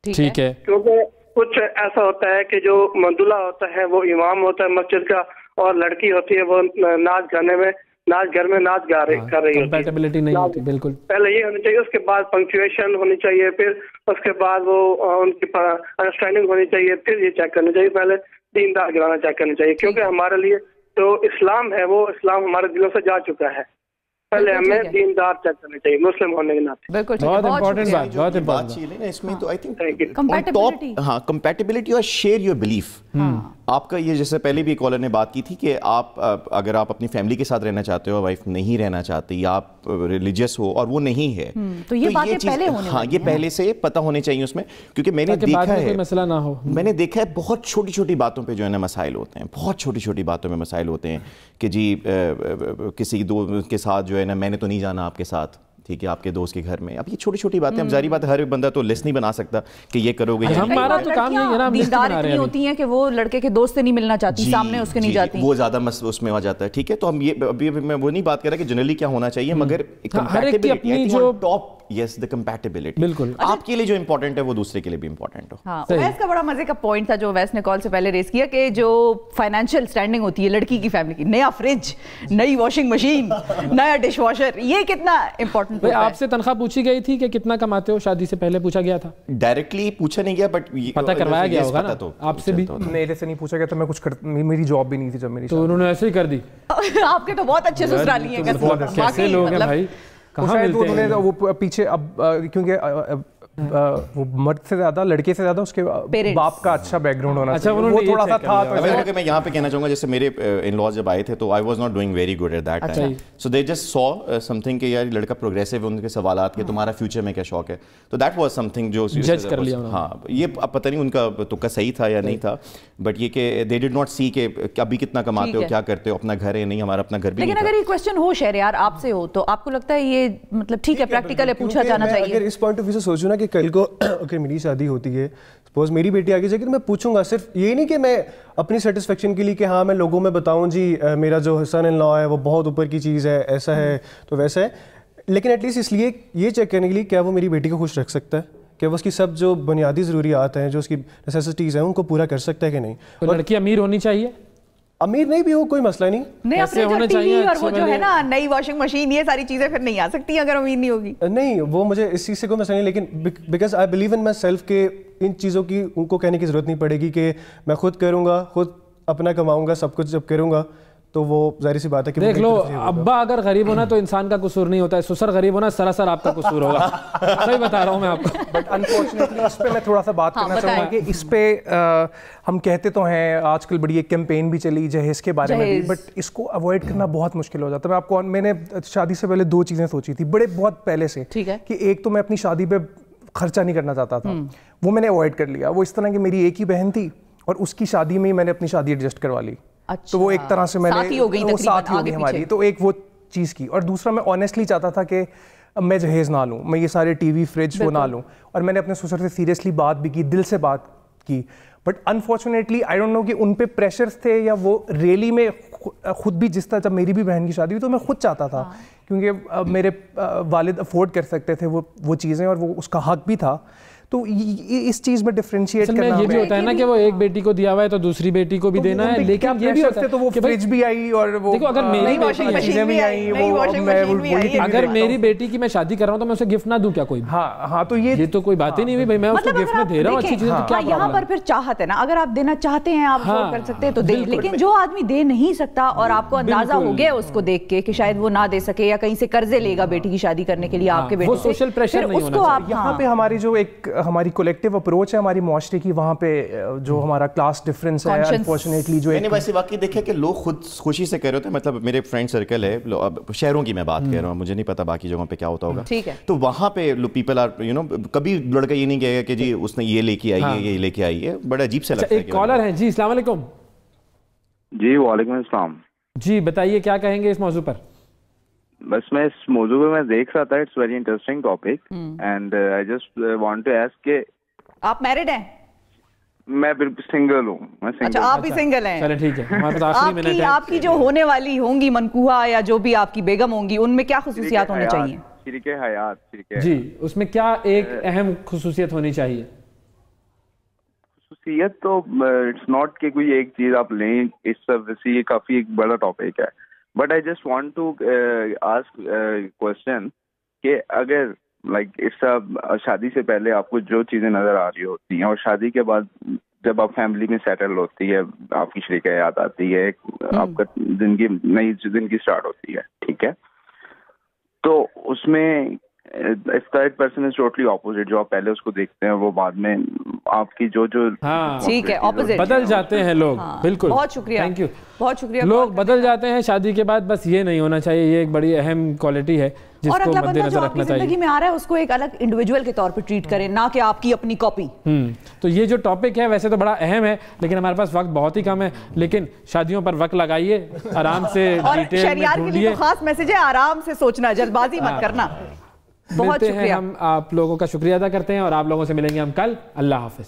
ٹھیک ہے, کیونکہ کچھ ایسا ہوتا ہے کہ جو دلہا ہوتا ہے وہ امام ہوتا ہے مسجد کا, اور لڑکی ہوتی ہے وہ ناچ گانے میں گھر میں ناچ کر رہی ہوتی ہے, کمپیٹیبلٹی نہیں ہوتی. بالکل, پہلے یہ ہونی چاہیے, اس کے بعد پنکچویشن ہونی چاہیے, پھر اس کے بعد وہ ان کی انڈرسٹینڈنگ ہونی چاہیے, پھر یہ چیک کرنا چاہیے, پہلے دیندار گھرانا چیک کرنا چاہیے, کیونکہ ہمارے لیے جو اسلام ہے وہ اسلام ہمارے دلوں سے جا چکا ہے. پہلے ہمیں دیندار چیک کرنا چاہیے مسلم ہونے کے ناطے. بہت امپورٹنٹ بات, بہت امپورٹنٹ چیز ہے نا اس میں. تو آئی تھنک ہاں کمپیٹیبلٹی اور شیئر یور بلیف. آپ کا یہ جیسے پہلے بھی کالر نے بات کی تھی کہ آپ اگر آپ اپنی فیملی کے ساتھ رہنا چاہتے ہو, وائف نہیں رہنا چاہتی, یا آپ ریلیجیس ہو اور وہ نہیں ہے, تو یہ باتیں پہلے ہونے, ہاں یہ پہلے سے پتہ ہونے چاہیے اس میں, کیونکہ میں نے دیکھا ہے مسئلہ نہ ہو, میں نے دیکھا ہے بہت چھوٹی چھوٹی باتوں پہ جو ہے نا مسائل ہوتے ہیں, بہت چھوٹی چھوٹی باتوں میں مسائل ہوتے ہیں کہ جی کسی دوست کے ساتھ جو ہے نا میں نے تو نہیں جانا آپ کے ساتھ, ٹھیک ہے آپ کے دوست کے گھر میں. اب یہ چھوٹی چھوٹی باتیں, اب ظاہری بات ہر بندہ تو لسٹ نہیں بنا سکتا کہ یہ کرو گے. ہمارا تو کام یہ ہے نا, دیندار اتنی ہوتی ہیں کہ وہ لڑکے کے دوست سے نہیں ملنا چاہتی, سامنے اس کے نہیں جاتی, وہ زیادہ اس میں آ جاتا ہے. ٹھیک ہے, تو ہم یہ ابھی میں وہ نہیں بات کر رہا کہ جنرلی کیا ہونا چاہیے, مگر ہر ایک کی اپنی جو ٹاپ, یس دا کمپیٹیبلٹی, بالکل آپ کے لیے جو امپورٹنٹ ہے وہ دوسرے کے لیے بھی امپورٹنٹ ہو. ہاں, اویس کا بڑا مزے کا پوائنٹ تھا جو اویس نے کال سے پہلے ریز کیا کہ جو فائنینشیل اسٹینڈنگ ہوتی ہے لڑکی کی فیملی کی, نیا فریج, نئی واشنگ مشین, نیا ڈش واشر, یہ کتنا امپورٹنٹ ہے. آپ سے تنخواہ پوچھی گئی تھی کہ کتنا کماتے ہو, شادی سے پہلے پوچھا گیا تھا؟ ڈائریکٹلی پوچھا نہیں گیا, بٹ پتہ کروایا گیا ہوگا نا آپ سے بھی. میرے سے نہیں پوچھا گیا, تو میں کچھ میری جاب بھی نہیں تھی جب میری, تو انہوں نے ایسے ہی کر دی. آپ کے تو بہت اچھے سسرالی ہیں, کیسے لوگ ہیں بھائی, کہاں ملتے ہیں وہ پیچھے. اب کیونکہ وہ مرد سے زیادہ لڑکے سے زیادہ اس کے باپ کا اچھا بیک گراؤنڈ ہونا چاہیے, وہ تھوڑا سا تھا. تو میں یہاں پہ کہنا چاہوں گا جیسے میرے ان لاز جب آئے تھے تو I was not doing very good at that time, so they just saw something کہ یار لڑکا پروگریسو ہے, ان کے سوالات کہ تمہارا فیوچر میں کیا شوق ہے, تو دیٹ واز سم تھنگ جو جج کر لیا. ہاں, یہ اب پتہ نہیں ان کا تکا صحیح تھا یا نہیں تھا, بٹ یہ کہ دے ڈڈ ناٹ سی کہ ابھی کتنا کماتے ہو, کیا کرتے ہو, اپنا گھر ہے نہیں, ہمارا اپنا گھر بھی نہیں. لیکن اگر یہ کوسچن ہو شہریار آپ سے ہو تو آپ کو لگتا ہے یہ مطلب ٹھیک ہے پریکٹیکل ہے, پوچھا جانا چاہیے. اگر اس پوائنٹ آف ویو سے سوچوں نا کہ کل کو کہ میری شادی ہوتی ہے, سپوز میری بیٹی آگے جا کے, تو میں پوچھوں گا صرف یہ نہیں کہ میں اپنی سیٹسفیکشن کے لیے کہ ہاں میں لوگوں میں بتاؤں جی میرا جو سن ان لا ہے وہ بہت اوپر کی چیز ہے, ایسا ہے تو ویسا ہے. لیکن ایٹ لیسٹ اس لیے یہ چیک کرنے کے لیے کیا وہ میری بیٹی کو خوش رکھ سکتا ہے, کہ وہ اس کی سب جو بنیادی ضروریات ہیں, جو اس کی نیسیسٹیز ہیں, ان کو پورا کر سکتا ہے کہ نہیں. لڑکی امیر ہونی چاہیے, امیر نہیں بھی ہو کوئی مسئلہ نہیں, نہیں اپنے جو ٹی وی اور وہ جو ہے نا نئی واشنگ مشین, یہ ساری چیزیں پھر نہیں آ سکتی اگر امیر نہیں ہوگی. نہیں وہ مجھے اس چیز سے کوئی مسئلہ نہیں, لیکن because I believe in my self کہ ان چیزوں کی ان کو کہنے کی ضرورت نہیں پڑے گی کہ میں خود کروں گا, خود اپنا کماؤں گا, سب کچھ جب کروں گا تو وہ ظاہر سی بات ہے کہ دیکھ لو ابا اگر غریب ہونا تو انسان کا قصور نہیں ہوتا ہے, سسر غریب ہونا سراسر آپ کا قصور ہوگا. صحیح بتا رہا ہوں میں آپ کو. بٹ انفارچونیٹلی اس پہ میں تھوڑا سا بات کرنا چاہوں گا کہ اس پہ ہم کہتے تو ہیں آج کل بڑی ایک کیمپین بھی چلی جہیز کے بارے میں بھی, بٹ اس کو اوائڈ کرنا بہت مشکل ہو جاتا ہے. میں نے شادی سے پہلے 2 چیزیں سوچی تھی بہت پہلے سے, کہ ایک تو میں اپنی شادی پہ خرچہ نہیں کرنا چاہتا تھا, وہ میں نے اوائڈ کر لیا. وہ اس طرح کہ میری ایک ہی بہن تھی اور اس کی شادی میں ہی میں نے اپنی شادی ایڈجسٹ کروا لی, تو وہ ایک طرح سے میں نے ساتھ ہی ہو گئی ہماری. تو ایک وہ چیز کی, اور دوسرا میں آنیسٹلی چاہتا تھا کہ میں جہیز نہ لوں, میں یہ سارے ٹی وی فریج وہ نہ لوں, اور میں نے اپنے سسر سے سیریسلی بات بھی کی, دل سے بات کی. But unfortunately I don't know کہ ان پہ پریشرز تھے یا وہ ریئلی میں خود بھی, جس طرح جب میری بھی بہن کی شادی ہوئی تو میں خود چاہتا تھا, کیونکہ میرے والد افورڈ کر سکتے تھے وہ چیزیں, اور وہ اس کا حق بھی تھا. تو اس چیز میں ڈیفرینشیٹ کرنا یہ بھی ہوتا ہے نا کہ وہ ایک بیٹی کو دیا ہوا ہے تو دوسری بیٹی کو بھی دینا ہے, لیکن یہ بھی ہوتا ہے تو وہ فریج بھی آئی اور وہ دیکھو اگر میری چیزیں بھی آئی, اگر میری بیٹی کی میں شادی کر رہا ہوں تو میں اسے گفٹ نہ دوں کیا کوئی؟ ہاں تو یہ تو کوئی بات ہی نہیں ہوئی, میں اس کو گفٹ میں دے رہا ہوں اچھی چیزیں, تو کیا یہاں پر پھر چاہت ہے نا, اگر آپ دینا چاہتے ہیں آپ افورڈ کر سکتے ہیں تو دیں, لیکن جو آدمی دے نہیں سکتا اور آپ کو اندازہ ہو گیا اس کو دیکھ کے کہ شاید وہ نہ دے سکے یا کہیں سے قرضے لے گا بیٹی کی شادی کرنے کے لیے آپ کے بیٹے سے, سوشل پریشر نہیں ہونا چاہیے. یہاں پہ ہماری جو ایک ہماری کولیکٹیو اپروچ ہے ہماری معاشرے کی, وہاں پہ جو ہمارا کلاس ڈفرینس ہے انفارچونیٹلی جو میں نے ویسے واقعی دیکھا کہ لوگ خود خوشی سے کہہ رہے ہوتے ہیں, مطلب میرے فرینڈ سرکل ہے, شہروں کی میں بات کہہ رہا ہوں, مجھے نہیں پتا باقی جگہوں پہ کیا ہوتا ہوگا, تو وہاں پہ پیپل آر کبھی لڑکا یہ نہیں کہے گا کہ جی اس نے یہ لے کے آئی ہے, یہ لے کے آئی ہے, بڑا عجیب سے لگتا ہے. ایک کالر ہے جی, السلام علیکم. جی وعلیکم السلام. جی بتائیے کیا کہیں گے اس موضوع پر؟ بس میں اس موضوع پہ میں دیکھ رہا تھا, it's very interesting topic, and I just want to ask کہ آپ میرڈ ہیں؟ میں بالکل سنگل ہوں. اچھا آپ بھی سنگل ہیں, چلے ٹھیک ہے. آپ کی جو ہونے والی ہوں گی منکوہا یا جو بھی آپ کی بیگم ہوں گی, ان میں کیا خصوصیات ہونی چاہیے؟ شریک حیات. جی اس میں کیا ایک اہم خصوصیت ہونی چاہیے؟ خصوصیت تو اٹس ناٹ کہ کوئی ایک چیز آپ لیں, اس سے یہ کافی ایک بڑا ٹاپک ہے, but I just want to ask question کہ اگر لائک اس شادی سے پہلے آپ کو جو چیزیں نظر آ رہی ہوتی ہیں اور شادی کے بعد جب آپ فیملی میں سیٹل ہوتی ہے, آپ کی شریک حیات آتی ہے, آپ کا زندگی نئی زندگی اسٹارٹ ہوتی ہے, ٹھیک ہے, تو اس میں third person is totally opposite, جو آپ پہلے اس کو دیکھتے ہیں وہ بعد میں آپ کی جو ٹھیک ہے opposite بدل جاتے ہیں لوگ. بالکل, بہت شکریہ, تھینک یو. بہت شکریہ. لوگ بدل جاتے ہیں شادی کے بعد, بس یہ نہیں ہونا چاہیے, یہ ایک بڑی اہم کوالٹی ہے جس کو مد نظر رکھنا چاہیے. زندگی میں آ رہا ہے اس کو ایک الگ انڈیویجول کے طور پہ ٹریٹ کریں, نہ کہ آپ کی اپنی کاپی. تو یہ جو ٹاپک ہے ویسے تو بڑا اہم ہے, لیکن ہمارے پاس وقت بہت ہی کم ہے, لیکن شادیوں پر وقت لگائیے, آرام سے ڈیٹیل میں ڈھونڈیے. خاص میسج ہے آرام سے سوچنا, جلد بازی مت کرنا. بہت شکریہ. ہم آپ لوگوں کا شکریہ ادا کرتے ہیں اور آپ لوگوں سے ملیں گے ہم کل. اللہ حافظ.